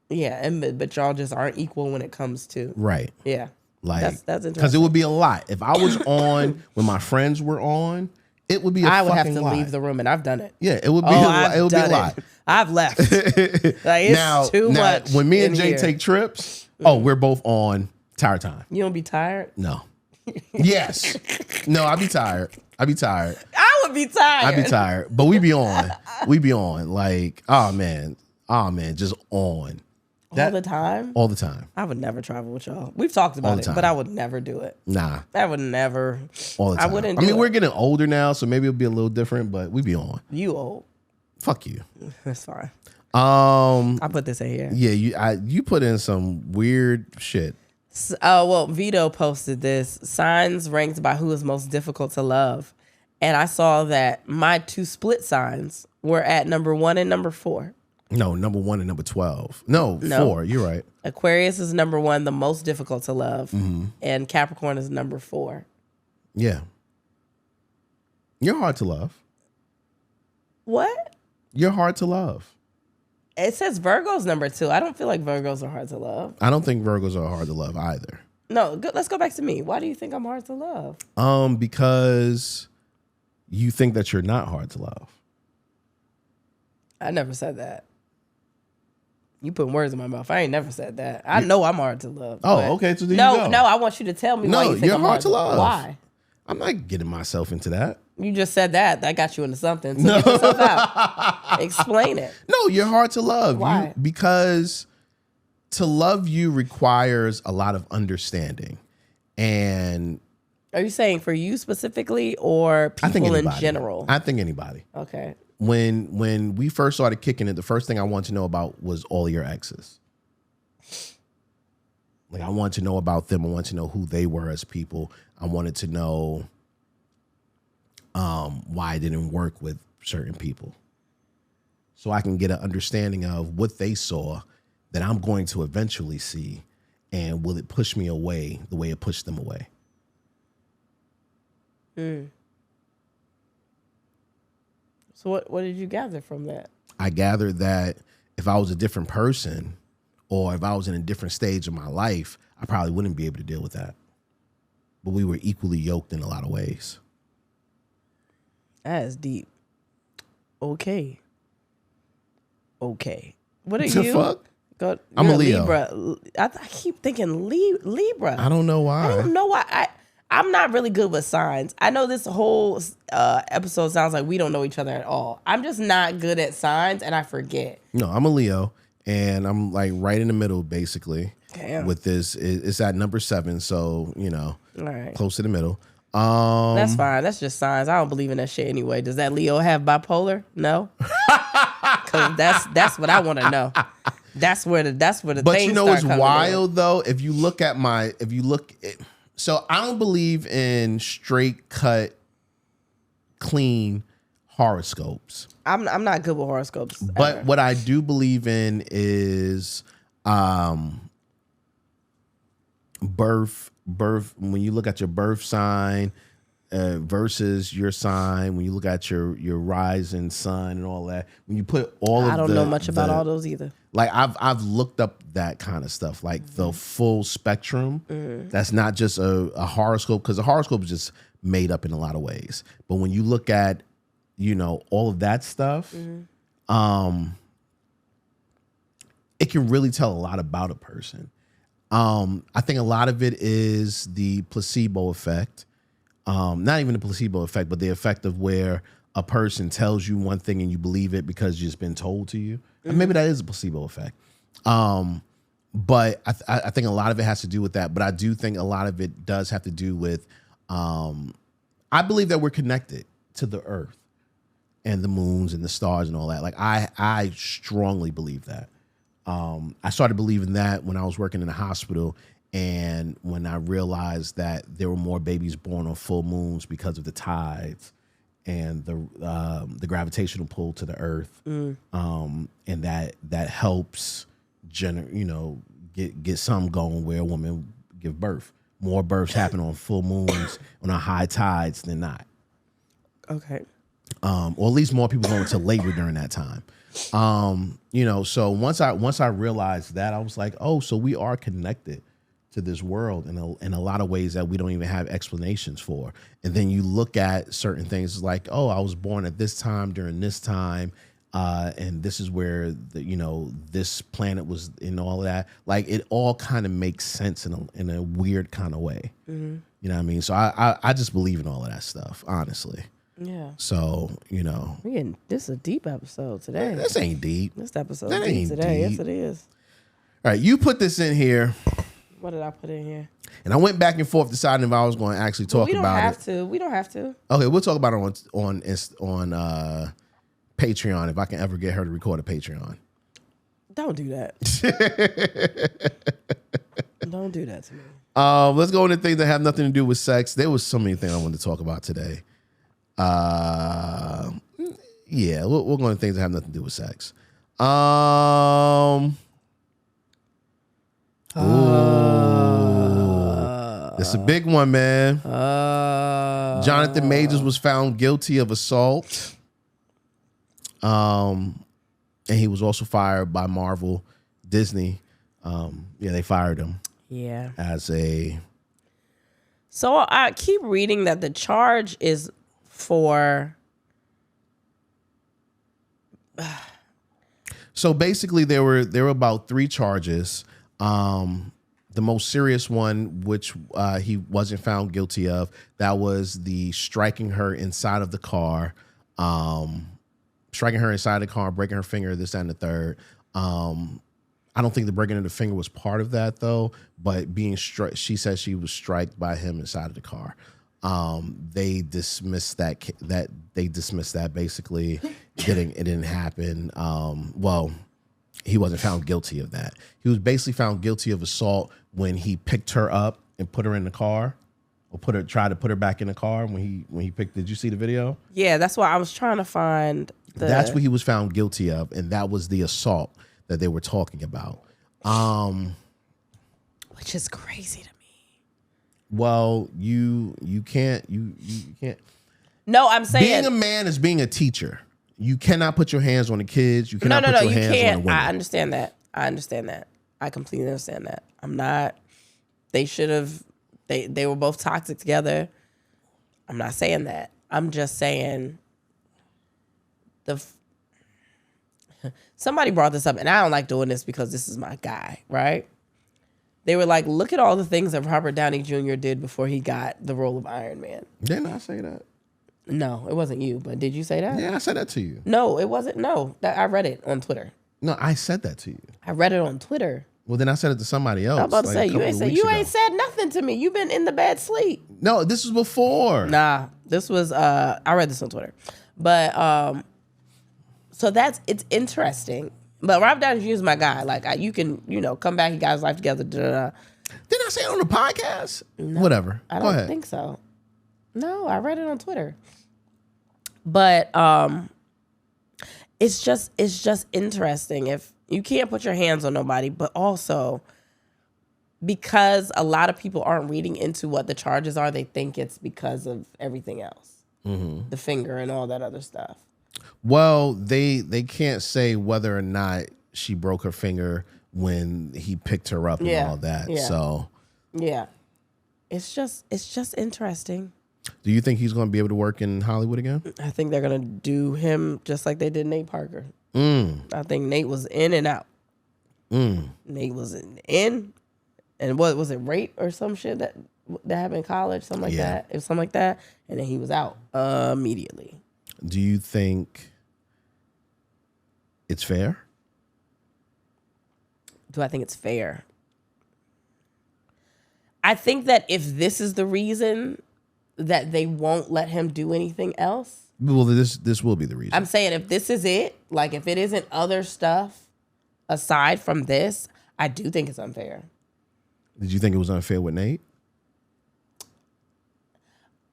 yeah, but y'all just aren't equal when it comes to. Right. Yeah. Like, that's interesting. Because it would be a lot. If I was on when my friends were on, it would be a fucking lot. I would have to leave the room, and I've done it. Yeah, it would be a lot. I've left. Like, it's too much. When me and Jay take trips, we're both on entire time. You don't be tired? No. Yes. No, I'd be tired. I would be tired. I'd be tired. But we be on. We be on. Like, oh man, just on. All the time? All the time. I would never travel with y'all. We've talked about it, but I would never do it. Nah. I would never. All the time. I wouldn't we're getting older now, so maybe it'll be a little different, but we be on. You old. Fuck you. That's fine. I put this in here. Yeah, you put in some weird shit. Well, Vito posted this. Signs ranked by who is most difficult to love. And I saw that my two split signs were at number 1 and number 4. No, number 1 and number 12. No, 4. You're right. Aquarius is number 1, the most difficult to love. Mm-hmm. And Capricorn is number 4. Yeah. You're hard to love. What? You're hard to love. It says Virgo's number 2. I don't feel like Virgos are hard to love. I don't think Virgos are hard to love either. No, let's go back to me. Why do you think I'm hard to love? Because you think that you're not hard to love. I never said that. You put words in my mouth. I ain't never said that. I know I'm hard to love. Oh, okay. So there you go. No, I want you to tell me why you think you're I'm hard to love. Why? I'm not getting myself into that. You just said that. That got you into something. So get yourself out. Explain it. No, you're hard to love. Why? Because to love you requires a lot of understanding. And are you saying for you specifically or people in general? I think anybody. Okay. when we first started kicking it, the first thing I wanted to know about was all your exes. Like, I wanted to know about them. I wanted to know who they were as people. I wanted to know why I didn't work with certain people, so I can get an understanding of what they saw that I'm going to eventually see, and will it push me away the way it pushed them away? So what did you gather from that? I gathered that if I was a different person, or if I was in a different stage of my life, I probably wouldn't be able to deal with that. But we were equally yoked in a lot of ways. That is deep. Okay. What are the you? Fuck? I'm a Leo. Libra. I keep thinking Libra. I don't know why. I don't know why. I'm not really good with signs. I know this whole episode sounds like we don't know each other at all. I'm just not good at signs, and I forget. No, I'm a Leo, and I'm like right in the middle, basically. Damn. With this, it's at number 7, so all right, close to the middle. That's fine. That's just signs. I don't believe in that shit anyway. Does that Leo have bipolar? No. Because that's what I want to know. That's where the But things you know what's start wild in. though? If you look at so I don't believe in straight cut, clean horoscopes. I'm not good with horoscopes. But ever. what I do believe in is birth. When you look at your birth sign versus your sign, when you look at your rising sun and all that, when you put all I don't know much about all those either. Like I've looked up that kind of stuff, like the full spectrum. That's not just a horoscope, because a horoscope is just made up in a lot of ways. But when you look at, all of that stuff, it can really tell a lot about a person. I think a lot of it is the placebo effect. Not even the placebo effect, but the effect of where a person tells you one thing and you believe it because it's been told to you. And maybe that is a placebo effect. But I think a lot of it has to do with that. But I do think a lot of it does have to do with, I believe that we're connected to the earth and the moons and the stars and all that. Like I strongly believe that. I started believing that when I was working in a hospital, and when I realized that there were more babies born on full moons because of the tides and the gravitational pull to the earth, and that helps get some going where a woman give birth. More births happen on full moons on high tides than not. Okay. Or at least more people go into labor during that time. So once I realized that, I was like, oh, so we are connected to this world in a lot of ways that we don't even have explanations for. And then you look at certain things like, oh, I was born at this time during this time, and this is where this planet was in all of that. Like, it all kind of makes sense in a weird kind of way. Mm-hmm. You know what I mean? So I just believe in all of that stuff, honestly. Yeah. So, this is a deep episode today. This ain't deep. This episode is deep today. Yes, it is. All right, you put this in here. What did I put in here? And I went back and forth deciding if I was going to actually talk about it. We don't have to. Okay, we'll talk about it on Patreon if I can ever get her to record a Patreon. Don't do that. Don't do that to me. Let's go into things that have nothing to do with sex. There was so many things I wanted to talk about today. We'll go into things that have nothing to do with sex. That's a big one, man. Jonathan Majors was found guilty of assault. And he was also fired by Marvel, Disney. They fired him. Yeah. So I keep reading that the charge is for. So basically, there were about 3 charges. The most serious one, which he wasn't found guilty of, that was the striking her inside of the car, breaking her finger, this, that, and the third. I don't think the breaking of the finger was part of that, though, but being struck, she said she was struck by him inside of the car. They dismissed that basically. It didn't happen. Well, he wasn't found guilty of that. He was basically found guilty of assault when he picked her up and put her in the car, or tried to put her back in the car when he picked. Did you see the video? Yeah, that's why I was trying to find. That's what he was found guilty of, and that was the assault that they were talking about. Which is crazy to me. Well, you can't. No, I'm saying being a man is being a teacher. You cannot put your hands on the kids. You cannot put your hands on the women. I understand that. I completely understand that. I'm not. They should have. They were both toxic together. I'm not saying that. I'm just saying. Somebody brought this up, and I don't like doing this because this is my guy, right? They were like, look at all the things that Robert Downey Jr. did before he got the role of Iron Man. Didn't I say that? No, it wasn't you, but did you say that? Yeah, I said that to you. No, it wasn't. No, I read it on Twitter. No, I said that to you. I read it on Twitter. Well, then I said it to somebody else. I'm about to say, you ain't said nothing to me. You've been in the bad sleep. No, this was before. Nah, this was, I read this on Twitter. But, so it's interesting. But Rob Downey Jr. is my guy. Like, you can, come back. He got his life together. Didn't I say it on the podcast? No, whatever. I don't think so. No, I read it on Twitter. But it's just interesting if you can't put your hands on nobody, but also because a lot of people aren't reading into what the charges are, they think it's because of everything else, the finger and all that other stuff. Well, they can't say whether or not she broke her finger when he picked her up and all that. Yeah. So yeah, it's just interesting. Do you think he's going to be able to work in Hollywood again? I think they're going to do him just like they did Nate Parker. I think Nate was in and out. Nate was in, and what was it, rape or some shit that happened in college, something like that. It was something like that, and then he was out immediately. Do you think it's fair? Do I think it's fair? I think that if this is the reason that they won't let him do anything else. Well, this will be the reason. I'm saying if this is it, like if it isn't other stuff aside from this, I do think it's unfair. Did you think it was unfair with Nate?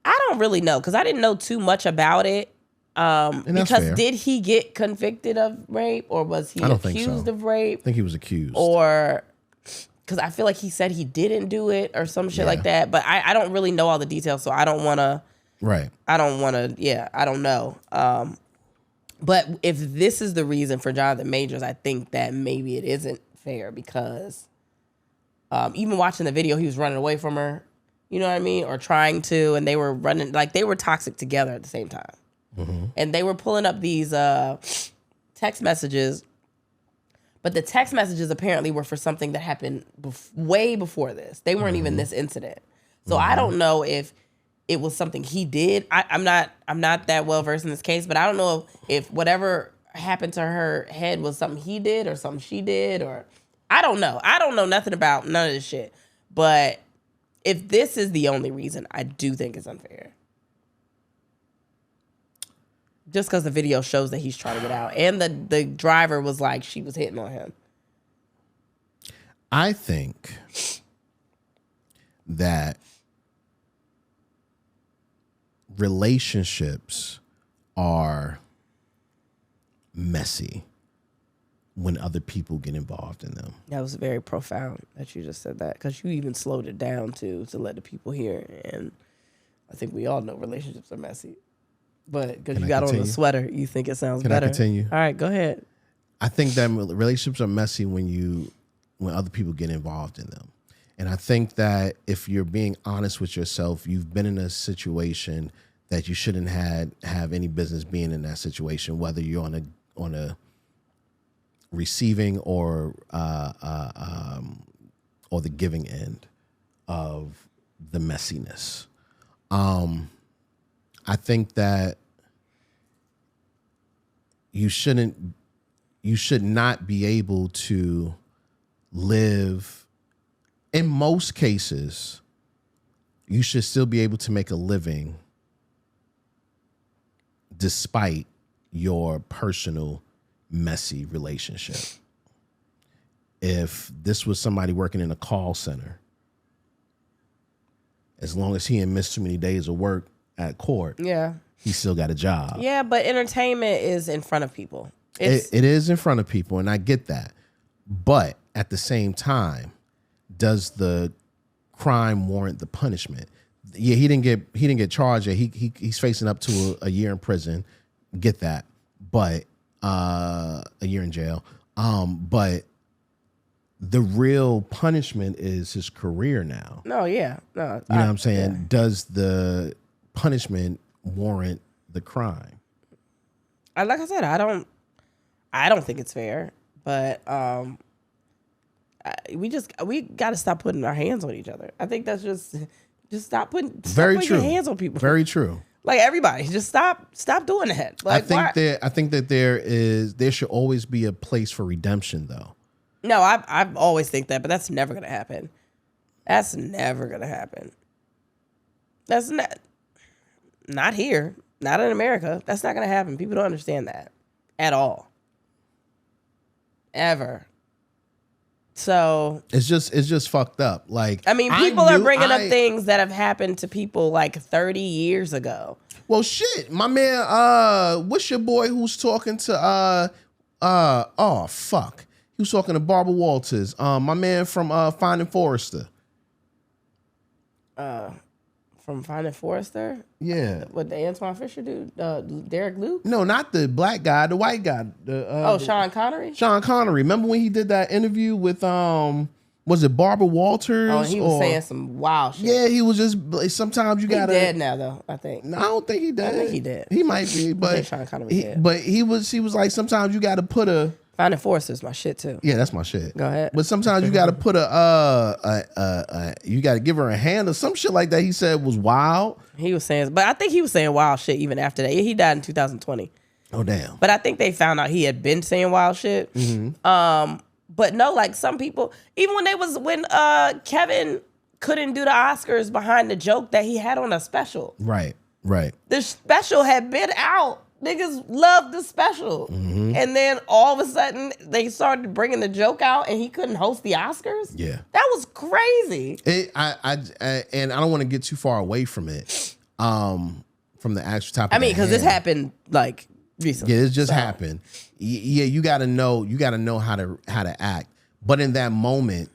I don't really know because I didn't know too much about it. Because fair. Did he get convicted of rape or was he accused of rape? I think he was accused. Or because I feel like he said he didn't do it or some shit like that. But I don't really know all the details, so I don't want to. Right. I don't want to. I don't know. But if this is the reason for Jonathan Majors, I think that maybe it isn't fair because even watching the video, he was running away from her. You know what I mean? Or trying to, and they were running, like they were toxic together at the same time. And they were pulling up these text messages, but the text messages apparently were for something that happened way before this. They weren't even this incident. So I don't know if it was something he did. I'm not that well versed in this case, but I don't know if whatever happened to her head was something he did or something she did, or I don't know. I don't know nothing about none of this shit. But if this is the only reason, I do think it's unfair. Just because the video shows that he's trying to get out. And the driver was like, she was hitting on him. I think that relationships are messy when other people get involved in them. That was very profound that you just said that. Because you even slowed it down, too, to let the people hear. And I think we all know relationships are messy. But because you got on the sweater, you think it sounds better. Can I continue? All right, go ahead. I think that relationships are messy when other people get involved in them. And I think that if you're being honest with yourself, you've been in a situation that you shouldn't have any business being in that situation, whether you're on a receiving or the giving end of the messiness. I think that you should not be able to live. In most cases, you should still be able to make a living despite your personal messy relationship. If this was somebody working in a call center, as long as he didn't miss too many days of work at court, he still got a job. Yeah, but entertainment is in front of people. It is in front of people, and I get that. But at the same time, does the crime warrant the punishment? Yeah, he didn't get charged yet. He's facing up to a year in prison. Get that, but a year in jail. But the real punishment is his career now. No, yeah, no. You know what I'm saying? Yeah. Does the punishment warrant the crime? Like I said, I don't think it's fair, but we got to stop putting our hands on each other. I think that's just stop putting your hands on people. Very true. Like everybody, just stop doing that. Like, I think that there should always be a place for redemption, though. No, I always think that, but that's never gonna happen. That's never gonna happen. That's not here, not in America. That's not gonna happen. People don't understand that at all, ever. So it's just fucked up. Like, I mean, people are bringing up things that have happened to people like 30 years ago. Well, shit, my man. What's your boy who's talking to? Oh fuck. He was talking to Barbara Walters, my man from Finding Forrester. From Finding Forrester? Yeah. What the Antoine Fisher dude? Derek Luke? No, not the black guy, the white guy. Sean Connery? Sean Connery. Remember when he did that interview with was it Barbara Walters? Oh, he was saying some wild shit. Yeah, he was just. Sometimes you gotta. He's dead now, though. I think. No, I don't think he dead. I think he dead. He might be, but I think Sean Connery dead. But he was like, sometimes you gotta put a. Finding Forrester's my shit too. Yeah, that's my shit. Go ahead. But sometimes you gotta put you gotta give her a hand or some shit like that. He said was wild. He was saying, but I think he was saying wild shit even after that. He died in 2020. Oh damn. But I think they found out he had been saying wild shit. Mm-hmm. But no, like some people, even when Kevin couldn't do the Oscars behind the joke that he had on a special. Right. The special had been out. Niggas loved the special. Mm-hmm. And then all of a sudden they started bringing the joke out and he couldn't host the Oscars. Yeah. That was crazy. And I don't want to get too far away from it. From the actual topic. I mean, because this happened like recently. Yeah, it just happened. Yeah, you gotta know how to act. But in that moment,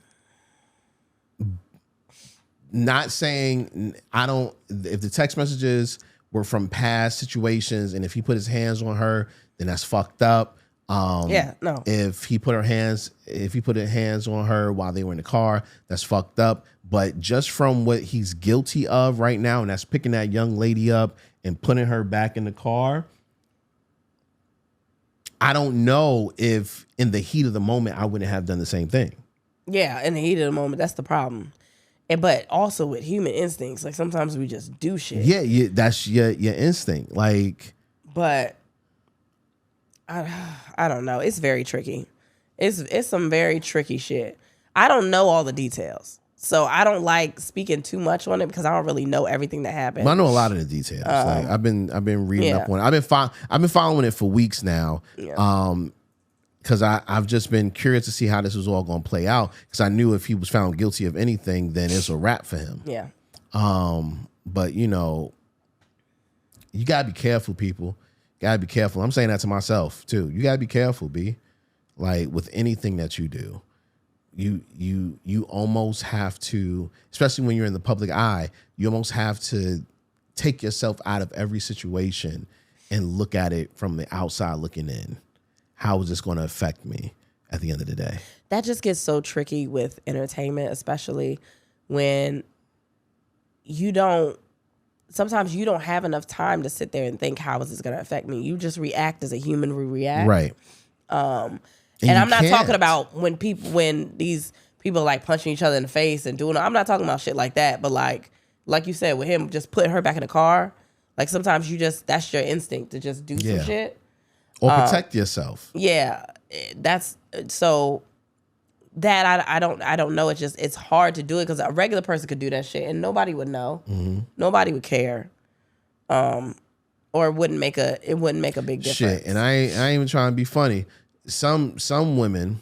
not saying if the text messages were from past situations, and if he put his hands on her, then that's fucked up. If he put his hands on her while they were in the car, that's fucked up. But just from what he's guilty of right now, and that's picking that young lady up and putting her back in the car, I don't know if in the heat of the moment I wouldn't have done the same thing. Yeah, in the heat of the moment, that's the problem. But also with human instincts, like sometimes we just do shit. Yeah, that's your instinct. Like, but I don't know. It's very tricky. It's some very tricky shit. I don't know all the details, so I don't like speaking too much on it because I don't really know everything that happened. But I know a lot of the details. Like I've been reading up on it. I've been following it for weeks now. Yeah. Because I've just been curious to see how this was all going to play out. Because I knew if he was found guilty of anything, then it's a wrap for him. Yeah. But you gotta be careful, people. Gotta be careful. I'm saying that to myself too. You gotta be careful, B. Like with anything that you do, you almost have to, especially when you're in the public eye, you almost have to take yourself out of every situation and look at it from the outside looking in. How is this going to affect me at the end of the day? That just gets so tricky with entertainment, especially when sometimes you don't have enough time to sit there and think, how is this going to affect me? You just react as a human would react. Right. And I'm not talking about when these people like punching each other in the face and I'm not talking about shit like that. But like you said, with him just putting her back in the car, like sometimes that's your instinct to just do some shit. Or protect yourself. Yeah, that's so. that I don't know. It's hard to do it because a regular person could do that shit and nobody would know. Mm-hmm. Nobody would care. Or it wouldn't make a big difference. Shit, and I ain't even trying to be funny. Some women,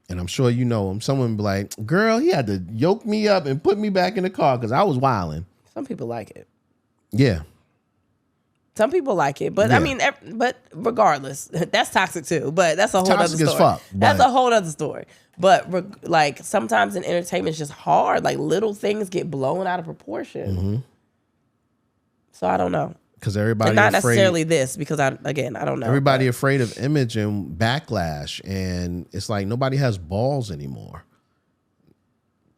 and I'm sure you know them, some women be like, girl, he had to yoke me up and put me back in the car because I was wilding. Some people like it. Yeah. Some people like it, but yeah. I mean, but regardless, that's toxic too. But that's a whole other story. As fuck, that's a whole other story. But like sometimes in entertainment, it's just hard. Like little things get blown out of proportion. Mm-hmm. So I don't know. Because everybody not necessarily this because I don't know. Everybody afraid of image and backlash, and it's like nobody has balls anymore.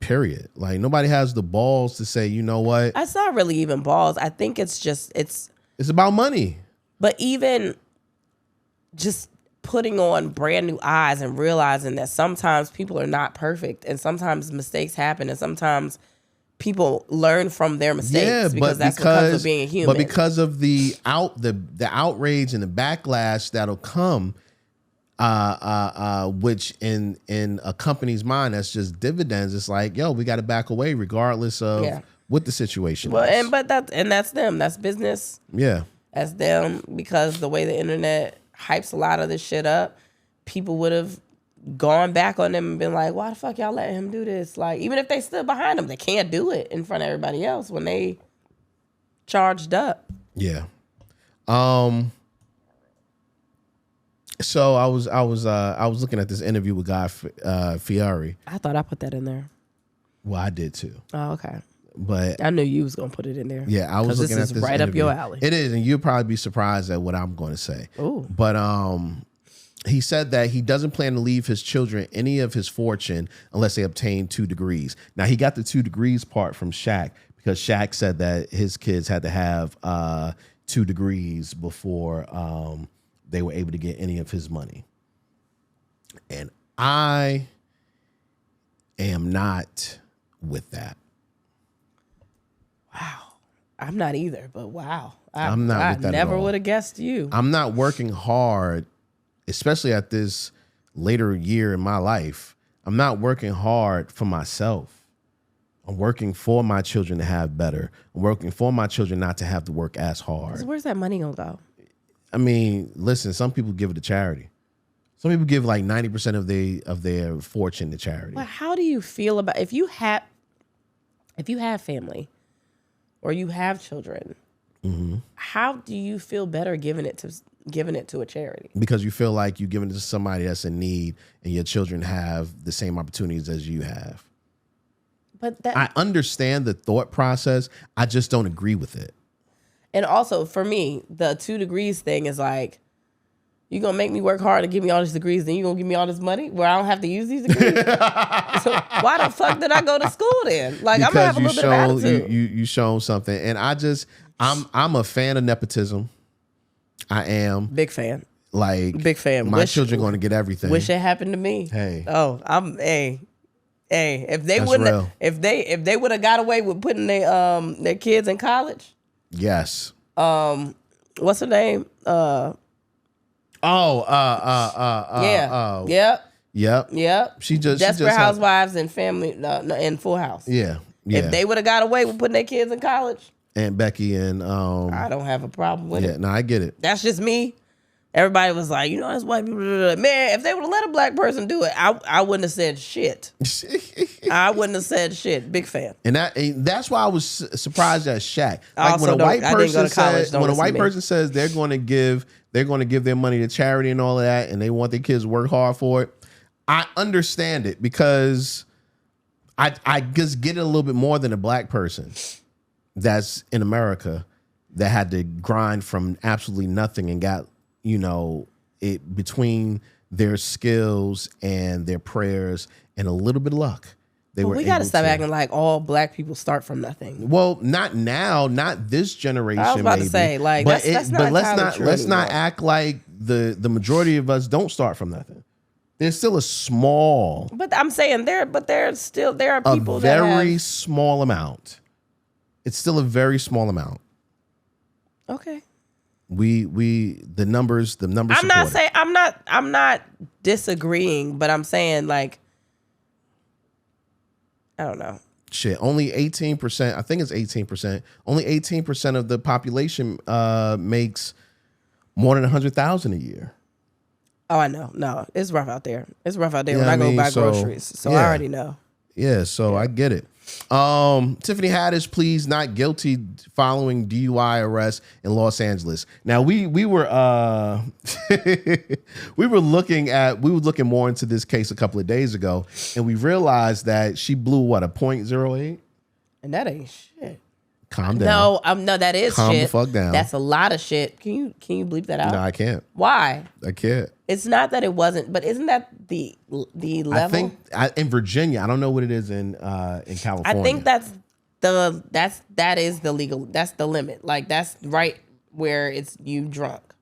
Period. Like nobody has the balls to say, you know what? It's not really even balls. I think it's about money. But even just putting on brand new eyes and realizing that sometimes people are not perfect and sometimes mistakes happen and sometimes people learn from their mistakes because that's what comes with being a human. But because of the outrage and the backlash that'll come, which in a company's mind, that's just dividends. It's like, yo, we got to back away regardless of what the situation is. That's them. That's business. Yeah. That's them because the way the internet hypes a lot of this shit up, people would have gone back on them and been like, why the fuck y'all letting him do this? Like, even if they stood behind him, they can't do it in front of everybody else when they charged up. Yeah. So I was looking at this interview with Guy Fieri. I thought I put that in there. Well, I did too. Oh, okay. But I knew you was gonna put it in there. Yeah, I was looking at this right interview. Up your alley. It is, and you'll probably be surprised at what I'm going to say. Ooh. But he said that he doesn't plan to leave his children any of his fortune unless they obtain 2 degrees. Now, he got the 2 degrees part from Shaq because Shaq said that his kids had to have 2 degrees before they were able to get any of his money. And I am not with that. Wow. I'm not either, but wow. I'm not with that. I never would have guessed you. I'm not working hard, especially at this later year in my life. I'm not working hard for myself. I'm working for my children to have better. I'm working for my children not to have to work as hard. So where's that money gonna go? I mean, listen, some people give it to charity. Some people give like 90% of their fortune to charity. But how do you feel about if you have family or you have children? Mm-hmm. How do you feel better giving it to a charity? Because you feel like you're giving it to somebody that's in need, and your children have the same opportunities as you have. But I understand the thought process. I just don't agree with it. And also, for me, the 2 degrees thing is like, you gonna make me work hard to give me all these degrees, then you gonna give me all this money where I don't have to use these degrees? So why the fuck did I go to school then? Like, because I'm gonna have a little bit of attitude. You shown something, and I'm a fan of nepotism. I am big fan. Like, big fan. My children going to get everything. Wish it happened to me. Hey. Oh, if they wouldn't, if they would have got away with putting their kids in college. Yes. What's her name? Yeah. Yep. She just Desperate Housewives and Family and Full House. Yeah. If they would have got away with putting their kids in college, Aunt Becky and I don't have a problem with it. Yeah, no, I get it. That's just me. Everybody was like, that's white people. Man, if they would have let a black person do it, I wouldn't have said shit. I wouldn't have said shit. Big fan. And that's why I was surprised at Shaq. Like when a white person says they're going to give their money to charity and all of that, and they want their kids to work hard for it, I understand it because I just get it a little bit more than a black person that's in America that had to grind from absolutely nothing and got it between their skills and their prayers and a little bit of luck. We got to stop acting like all black people start from nothing. Well, not now, not this generation. I was about to say, like, but let's not act like the majority of us don't start from nothing. There's still a small. But I'm saying there are people a very small amount. It's still a very small amount. Okay. The numbers. I'm not disagreeing, but I'm saying like I don't know. Shit, only 18%. I think it's 18%. Only 18% of the population makes more than 100,000 a year. Oh, I know. No, it's rough out there. It's rough out there Yeah, when I go buy groceries. So I already know. Yeah, so I get it. Tiffany Haddish pleads not guilty following DUI arrest in Los Angeles. Now we were we were looking more into this case a couple of days ago, and we realized that she blew a .08, and that ain't shit. Calm down. No, that is Calm shit. the fuck down. That's a lot of shit. Can you bleep that out? No, I can't. Why? I can't. It's not that it wasn't, but isn't that the level? I think in Virginia, I don't know what it is in California. I think that is the legal. That's the limit. Like that's right where it's you drunk,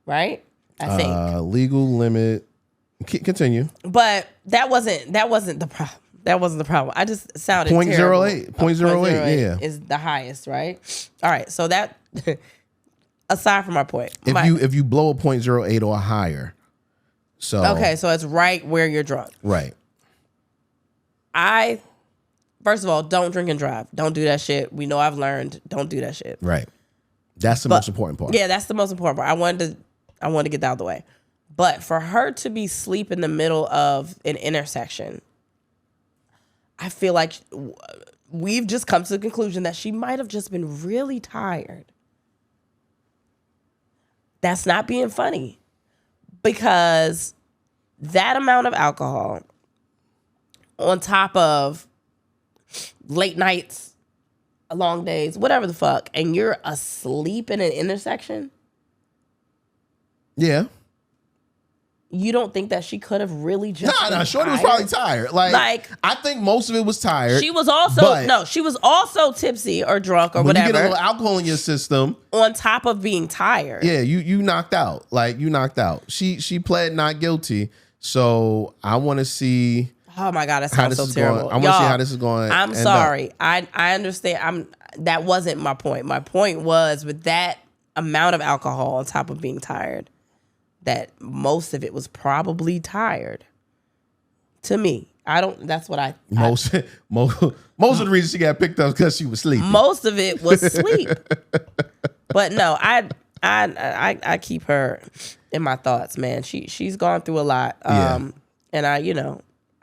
right? I think legal limit. Continue. But that wasn't the problem. That wasn't the problem. I just sounded terrible. 0.08, yeah, is the highest, right? All right, so that aside from my point, if you blow a .08 or higher, so okay, so it's right where you're drunk, right? First of all, don't drink and drive. Don't do that shit. We know I've learned. Don't do that shit. Right. That's the most important part. Yeah, that's the most important part. I wanted to get that out of the way. But for her to be asleep in the middle of an intersection, I feel like we've just come to the conclusion that she might have just been really tired. That's not being funny, because that amount of alcohol on top of late nights, long days, whatever the fuck, and you're asleep in an intersection. Yeah. You don't think that she could have really just No, Shorty was probably tired. Like I think most of it was tired. She was also tipsy or drunk or whatever. You get a little alcohol in your system on top of being tired. Yeah, you knocked out. Like you knocked out. She pled not guilty. So I want to see. Oh my God, that sounds so terrible. I want to see how this is going. I'm sorry. I understand. That wasn't my point. My point was with that amount of alcohol on top of being tired, that most of it was probably tired. To me, that's what I most of the reason she got picked up because she was sleeping. Most of it was sleep. But no, I keep her in my thoughts, man. She's gone through a lot. And I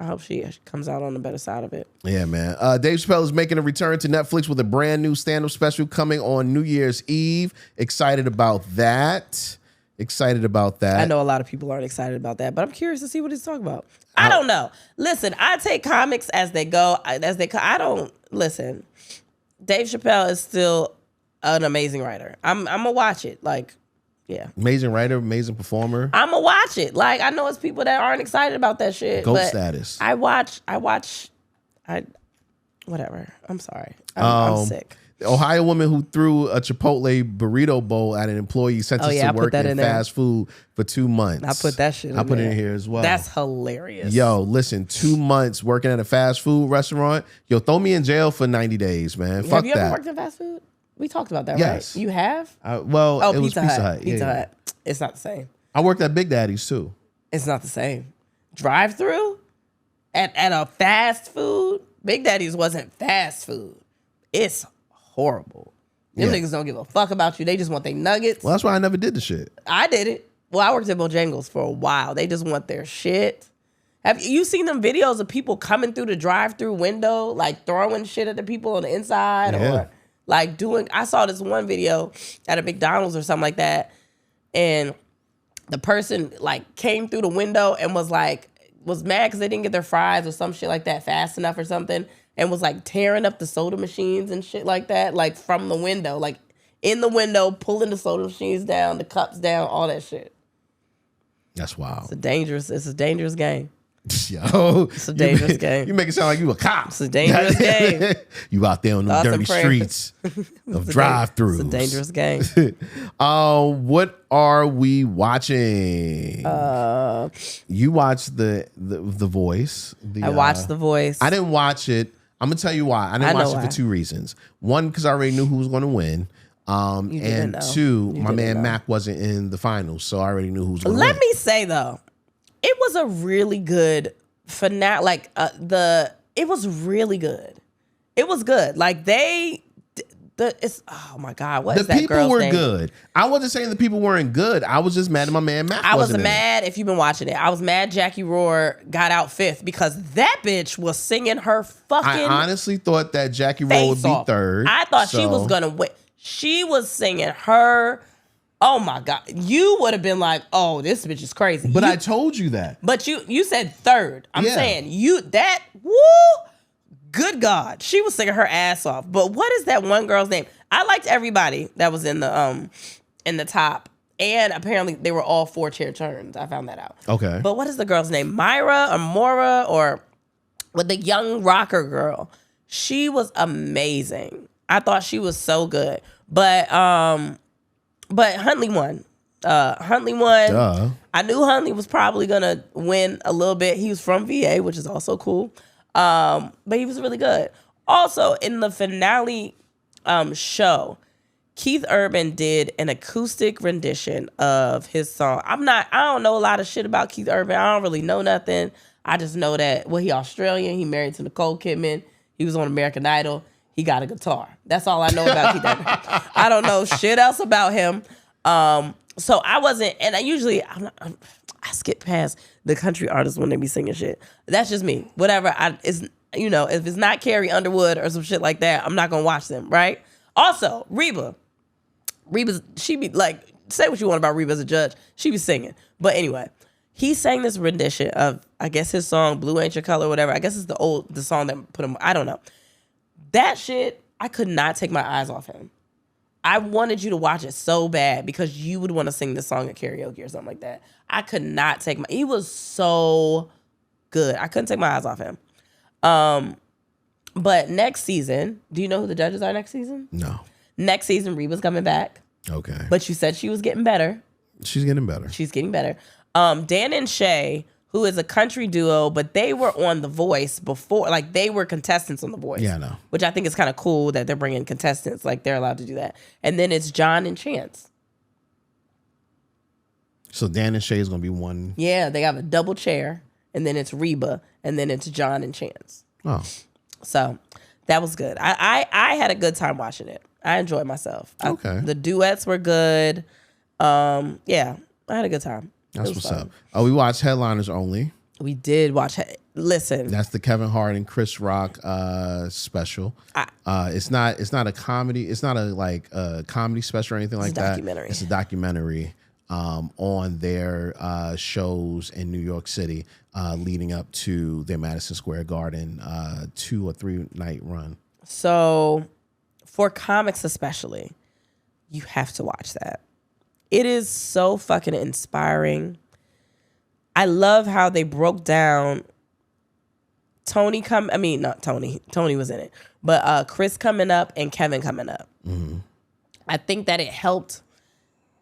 hope she comes out on the better side of it. Yeah, man. Dave Chappelle is making a return to Netflix with a brand new stand-up special coming on New Year's Eve. Excited about that. I know a lot of people aren't excited about that, but I'm curious to see what he's talking about. I don't know. Listen, I take comics as they go. I don't listen. Dave Chappelle is still an amazing writer. I'm gonna watch it. Like, yeah, amazing writer, amazing performer. I'm gonna watch it. Like, I know it's people that aren't excited about that shit. GOAT status. Whatever. I'm sorry. I'm sick. The Ohio woman who threw a Chipotle burrito bowl at an employee sentenced to work in fast food for 2 months. I put that shit in I put it in here as well. That's hilarious. Yo, listen, 2 months working at a fast food restaurant. Yo, throw me in jail for 90 days, man. Fuck that. Have you ever worked in fast food? We talked about that, yes. right? You have? It was Pizza Hut. Pizza Hut. It's not the same. I worked at Big Daddy's too. It's not the same. Drive-through at a fast food? Big Daddy's wasn't fast food. It's horrible. Them niggas don't give a fuck about you. They just want their nuggets. Well, that's why I never did the shit. I did it. Well, I worked at Bojangles for a while. They just want their shit. Have you seen them videos of people coming through the drive-through window, like throwing shit at the people on the inside, or like doing? I saw this one video at a McDonald's or something like that, and the person like came through the window and was mad because they didn't get their fries or some shit like that fast enough or something, and was like tearing up the soda machines and shit like that, like from the window, like in the window, pulling the soda machines down, the cups down, all that shit. That's wild. It's a dangerous game. Yo, it's a dangerous game. You make it sound like you a cop. It's a dangerous game. You out there on the dirty streets of drive-throughs. It's a dangerous game. What are we watching? You watched the Voice. I watched The Voice. I didn't watch it. I'm gonna tell you why. I didn't watch it for two reasons. One, because I already knew who was going to win. And two, my man Mac wasn't in the finals, so I already knew who was going to win. Let me say though, it was a really good finale. It it was really good. It was good. Like oh my God, what is that girl's name? The people were good. I wasn't saying the people weren't good. I was just mad at my man Matt. I wasn't mad if you've been watching it. I was mad Jackie Rohr got out 5th because that bitch was singing her fucking. I honestly thought that Jackie Rohr would be 3rd. I thought she was gonna win. She was singing her. Oh my God, you would have been like, "Oh, this bitch is crazy." But I told you that. But you said 3rd. I'm saying woo. Good God, she was singing her ass off. But what is that one girl's name? I liked everybody that was in the top, and apparently they were all 4-chair turns. I found that out. Okay. But what is the girl's name? Myra or Mora or with the young rocker girl? She was amazing. I thought she was so good. But Huntley won. Huntley won. Duh. I knew Huntley was probably gonna win a little bit. He was from VA, which is also cool. But he was really good. Also, in the finale show, Keith Urban did an acoustic rendition of his song. I don't know a lot of shit about Keith Urban. I don't really know nothing. I just know that, he Australian. He married to Nicole Kidman. He was on American Idol. He got a guitar. That's all I know about Keith Urban. I don't know shit else about him. So I wasn't, and I skip past the country artists when they be singing shit. That's just me. Whatever. If it's not Carrie Underwood or some shit like that, I'm not gonna watch them, right? Also, Reba, she be like, say what you want about Reba as a judge. She be singing. But anyway, he sang this rendition of, I guess his song, Blue Ain't Your Color, whatever. I guess it's the song that put him, I don't know. That shit, I could not take my eyes off him. I wanted you to watch it so bad because you would want to sing this song at karaoke or something like that. I could not he was so good. I couldn't take my eyes off him. But next season, do you know who the judges are next season? No. Next season, Reba's coming back. Okay. But you said she was getting better. She's getting better. She's getting better. Dan and Shay, who is a country duo, but they were on The Voice before. Like, they were contestants on The Voice. Yeah, I know. Which I think is kind of cool that they're bringing contestants. Like, they're allowed to do that. And then it's John and Chance. So Dan and Shay is going to be one. Yeah, they have a double chair. And then it's Reba. And then it's John and Chance. Oh. So that was good. I had a good time watching it. I enjoyed myself. Okay. The duets were good. Yeah, I had a good time. That's what's up. Oh, we watched Headliners Only. We did watch. Listen, that's the Kevin Hart and Chris Rock special. It's not a comedy. It's not a comedy special or anything like that. It's a documentary on their shows in New York City leading up to their Madison Square Garden 2 or 3 night run. So, for comics especially, you have to watch that. It is so fucking inspiring. I love how they broke down Tony was in it, but Chris coming up and Kevin coming up. Mm-hmm. I think that it helped,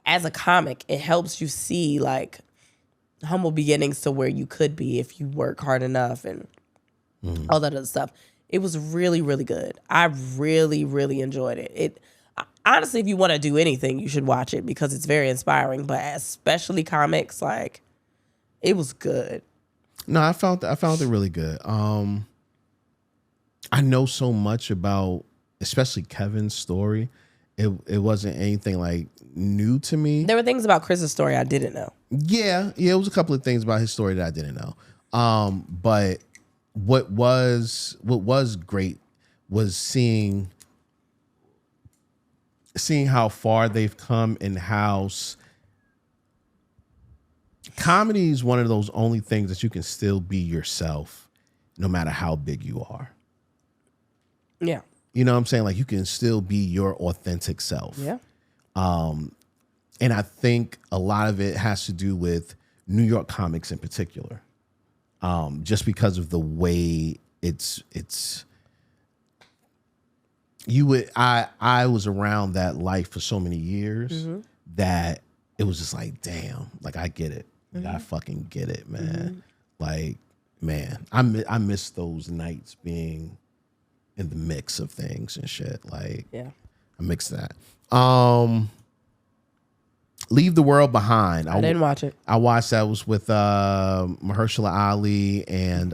as a comic, it helps you see like humble beginnings to where you could be if you work hard enough and all that other stuff. It was really, really good. I really, really enjoyed it. Honestly, if you want to do anything, you should watch it because it's very inspiring. But especially comics, like, it was good. No, I found it really good. I know so much about, especially Kevin's story. It wasn't anything like new to me. There were things about Chris's story I didn't know. Yeah, it was a couple of things about his story that I didn't know. But what was great was seeing how far they've come and how comedy is one of those only things that you can still be yourself no matter how big you are. Yeah. You know what I'm saying? Like, you can still be your authentic self. Yeah. And I think a lot of it has to do with New York comics in particular. Just because of the way I was around that life for so many years that it was just like, damn, like, I get it. Like, I fucking get it, man. Like, man, I miss those nights being in the mix of things and shit. Like, yeah, I mix that. Leave the World Behind. I didn't watch it. I watched that. It was with Mahershala Ali and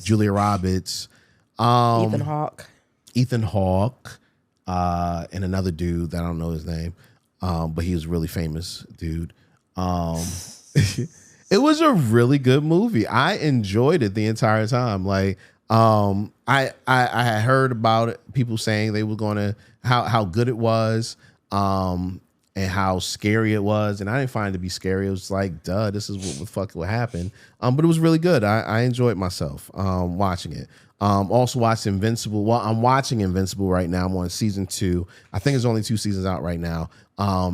Julia Roberts. Ethan Hawke. And another dude that I don't know his name, but he was a really famous dude. It was a really good movie. I enjoyed it the entire time. Like, I had heard about it, people saying they were going to how good it was. And how scary it was, and I didn't find it to be scary. It was like, duh, this is what the fuck would happen. But it was really good. I enjoyed myself watching it. Also watched Invincible. Well, I'm watching Invincible right now. I'm on season 2. I think there's only 2 seasons out right now.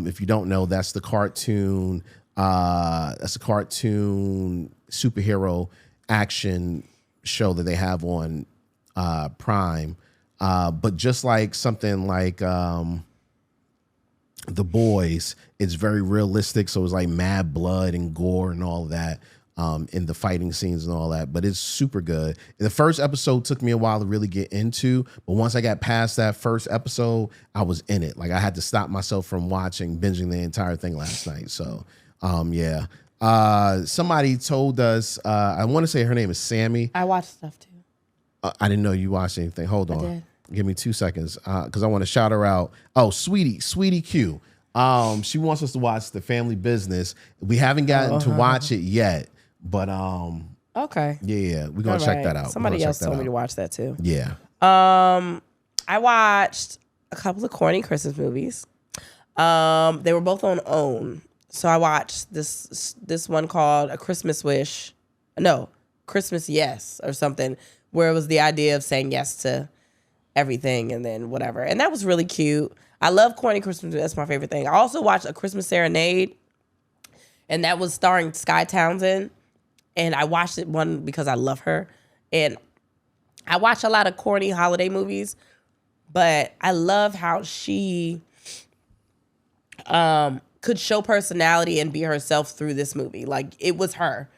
If you don't know, that's the cartoon. That's a cartoon superhero action show that they have on Prime. But just like something like The Boys, it's very realistic, so it's like mad blood and gore and all of that in the fighting scenes and all that, but it's super good. And the first episode took me a while to really get into, but once I got past that first episode, I was in it. Like, I had to stop myself from binging the entire thing last night. So yeah. Somebody told us, I want to say her name is Sammy. I watched stuff too. I didn't know you watched anything. Hold on. I did. Give me 2 seconds because I want to shout her out. Oh, Sweetie Q. She wants us to watch The Family Business. We haven't gotten to watch it yet, but okay. Yeah, we're gonna check that out. Somebody else told me to watch that too. Yeah. I watched a couple of corny Christmas movies. They were both on OWN. So I watched this one called A Christmas Wish. No, Christmas Yes or something, where it was the idea of saying yes to everything and then whatever. And that was really cute. I love corny Christmas. That's my favorite thing. I also watched A Christmas Serenade, and that was starring Sky Townsend. And I watched it one because I love her. And I watch a lot of corny holiday movies, but I love how she could show personality and be herself through this movie. Like, it was her.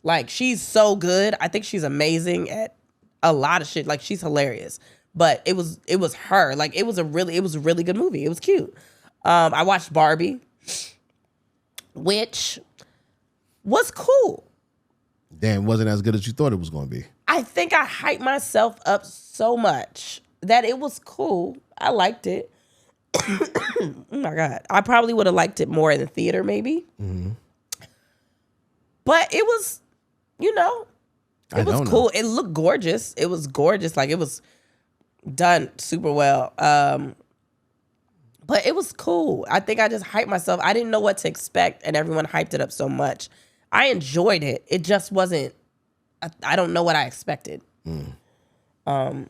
Like, she's so good. I think she's amazing at a lot of shit. Like, she's hilarious. But it was her. Like, it was a really good movie. It was cute. I watched Barbie, which was cool. Damn, wasn't as good as you thought it was going to be. I think I hyped myself up so much that it was cool. I liked it. Oh my God. I probably would have liked it more in the theater, maybe. Mm-hmm. But it was, it was cool. It looked gorgeous. It was gorgeous. Like, it was done super well. But it was cool. I think I just hyped myself. I didn't know what to expect, and everyone hyped it up so much. I enjoyed it. It just wasn't, I don't know what I expected. But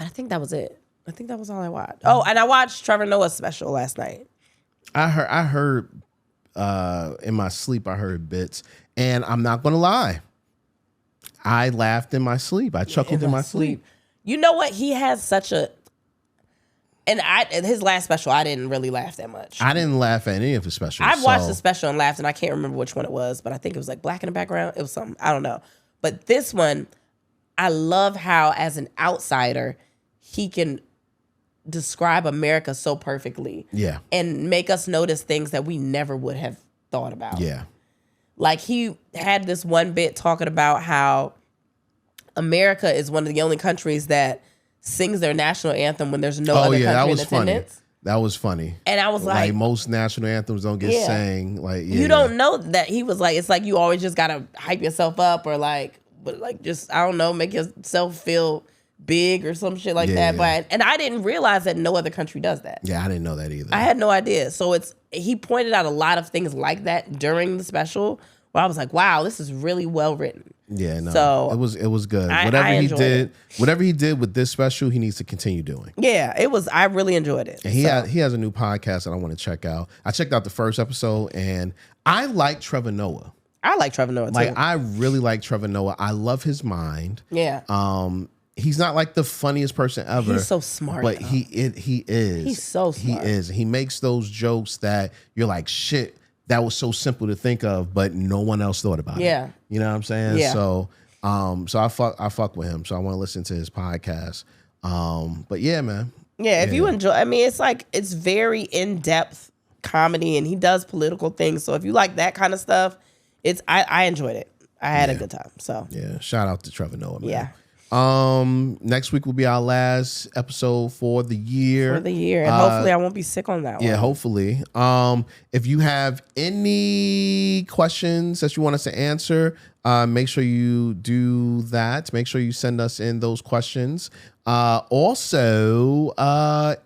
I think that was it. I think that was all I watched. Oh, and I watched Trevor Noah's special last night. I heard in my sleep, I heard bits, and I'm not going to lie. I laughed in my sleep. I chuckled in my sleep. You know what? He has such a, and his last special, I didn't really laugh that much. I didn't laugh at any of his specials. I've watched the special and laughed, and I can't remember which one it was, but I think it was like black in the background. It was something. I don't know. But this one, I love how, as an outsider, he can describe America so perfectly. Yeah. And make us notice things that we never would have thought about. Yeah. Like, he had this one bit talking about how America is one of the only countries that sings their national anthem when there's no other country in attendance. Funny. That was funny. And I was like most national anthems don't get sang. Like, you don't know that. He was like, it's like you always just gotta hype yourself up or just, I don't know, make yourself feel big or some shit like that. But and I didn't realize that no other country does that. Yeah, I didn't know that either. I had no idea. So he pointed out a lot of things like that during the special where I was like, wow, this is really well written. Yeah, no. So it was good. Whatever he did with this special, he needs to continue doing. Yeah, I really enjoyed it. And he has a new podcast that I want to check out. I checked out the first episode, and I like Trevor Noah. I like Trevor Noah too. Like, I really like Trevor Noah. I love his mind. Yeah. He's not like the funniest person ever. He's so smart. But he is. He's so smart. He is. He makes those jokes that you're like, shit, that was so simple to think of, but no one else thought about it. Yeah. You know what I'm saying? Yeah. So I fuck with him. So I want to listen to his podcast. But yeah, man. Yeah, if you enjoy, I mean, it's like, it's very in-depth comedy, and he does political things. So if you like that kind of stuff, I enjoyed it. I had a good time. So yeah, shout out to Trevor Noah, man. Yeah. Next week will be our last episode for the year. And hopefully I won't be sick on that one. Yeah, hopefully. If you have any questions that you want us to answer, make sure you do that. Make sure you send us in those questions. Also,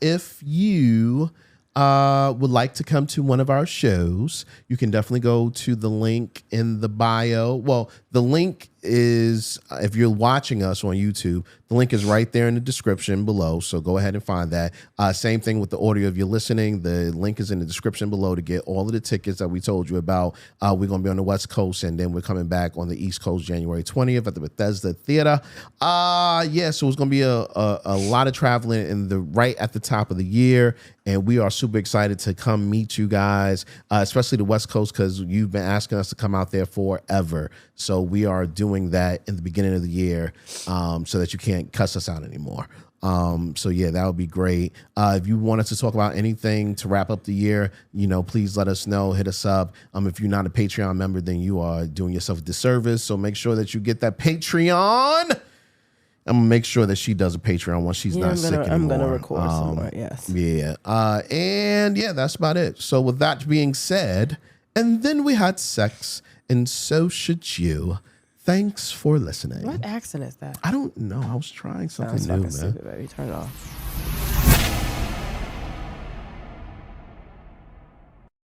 if you would like to come to one of our shows, you can definitely go to the link in the bio. Well, the link is, if you're watching us on YouTube, the link is right there in the description below. So go ahead and find that. Same thing with the audio. If you're listening, the link is in the description below to get all of the tickets that we told you about. We're going to be on the West Coast, and then we're coming back on the East Coast January 20th at the Bethesda Theater. So it's going to be a lot of traveling right at the top of the year, and we are super excited to come meet you guys, especially the West Coast, because you've been asking us to come out there forever. So we are doing that in the beginning of the year, so that you can't cuss us out anymore. So yeah, that would be great. If you want us to talk about anything to wrap up the year, please let us know. Hit us up. If you're not a Patreon member, then you are doing yourself a disservice. So make sure that you get that Patreon. I'm gonna make sure that she does a Patreon once she's not sick anymore. I'm gonna record somewhere. Yes. Yeah. And yeah, that's about it. So with that being said, and then we had sex, and so should you. Thanks for listening. What accent is that? I don't know. I was trying something new, man. Stupid, baby. Turn it off.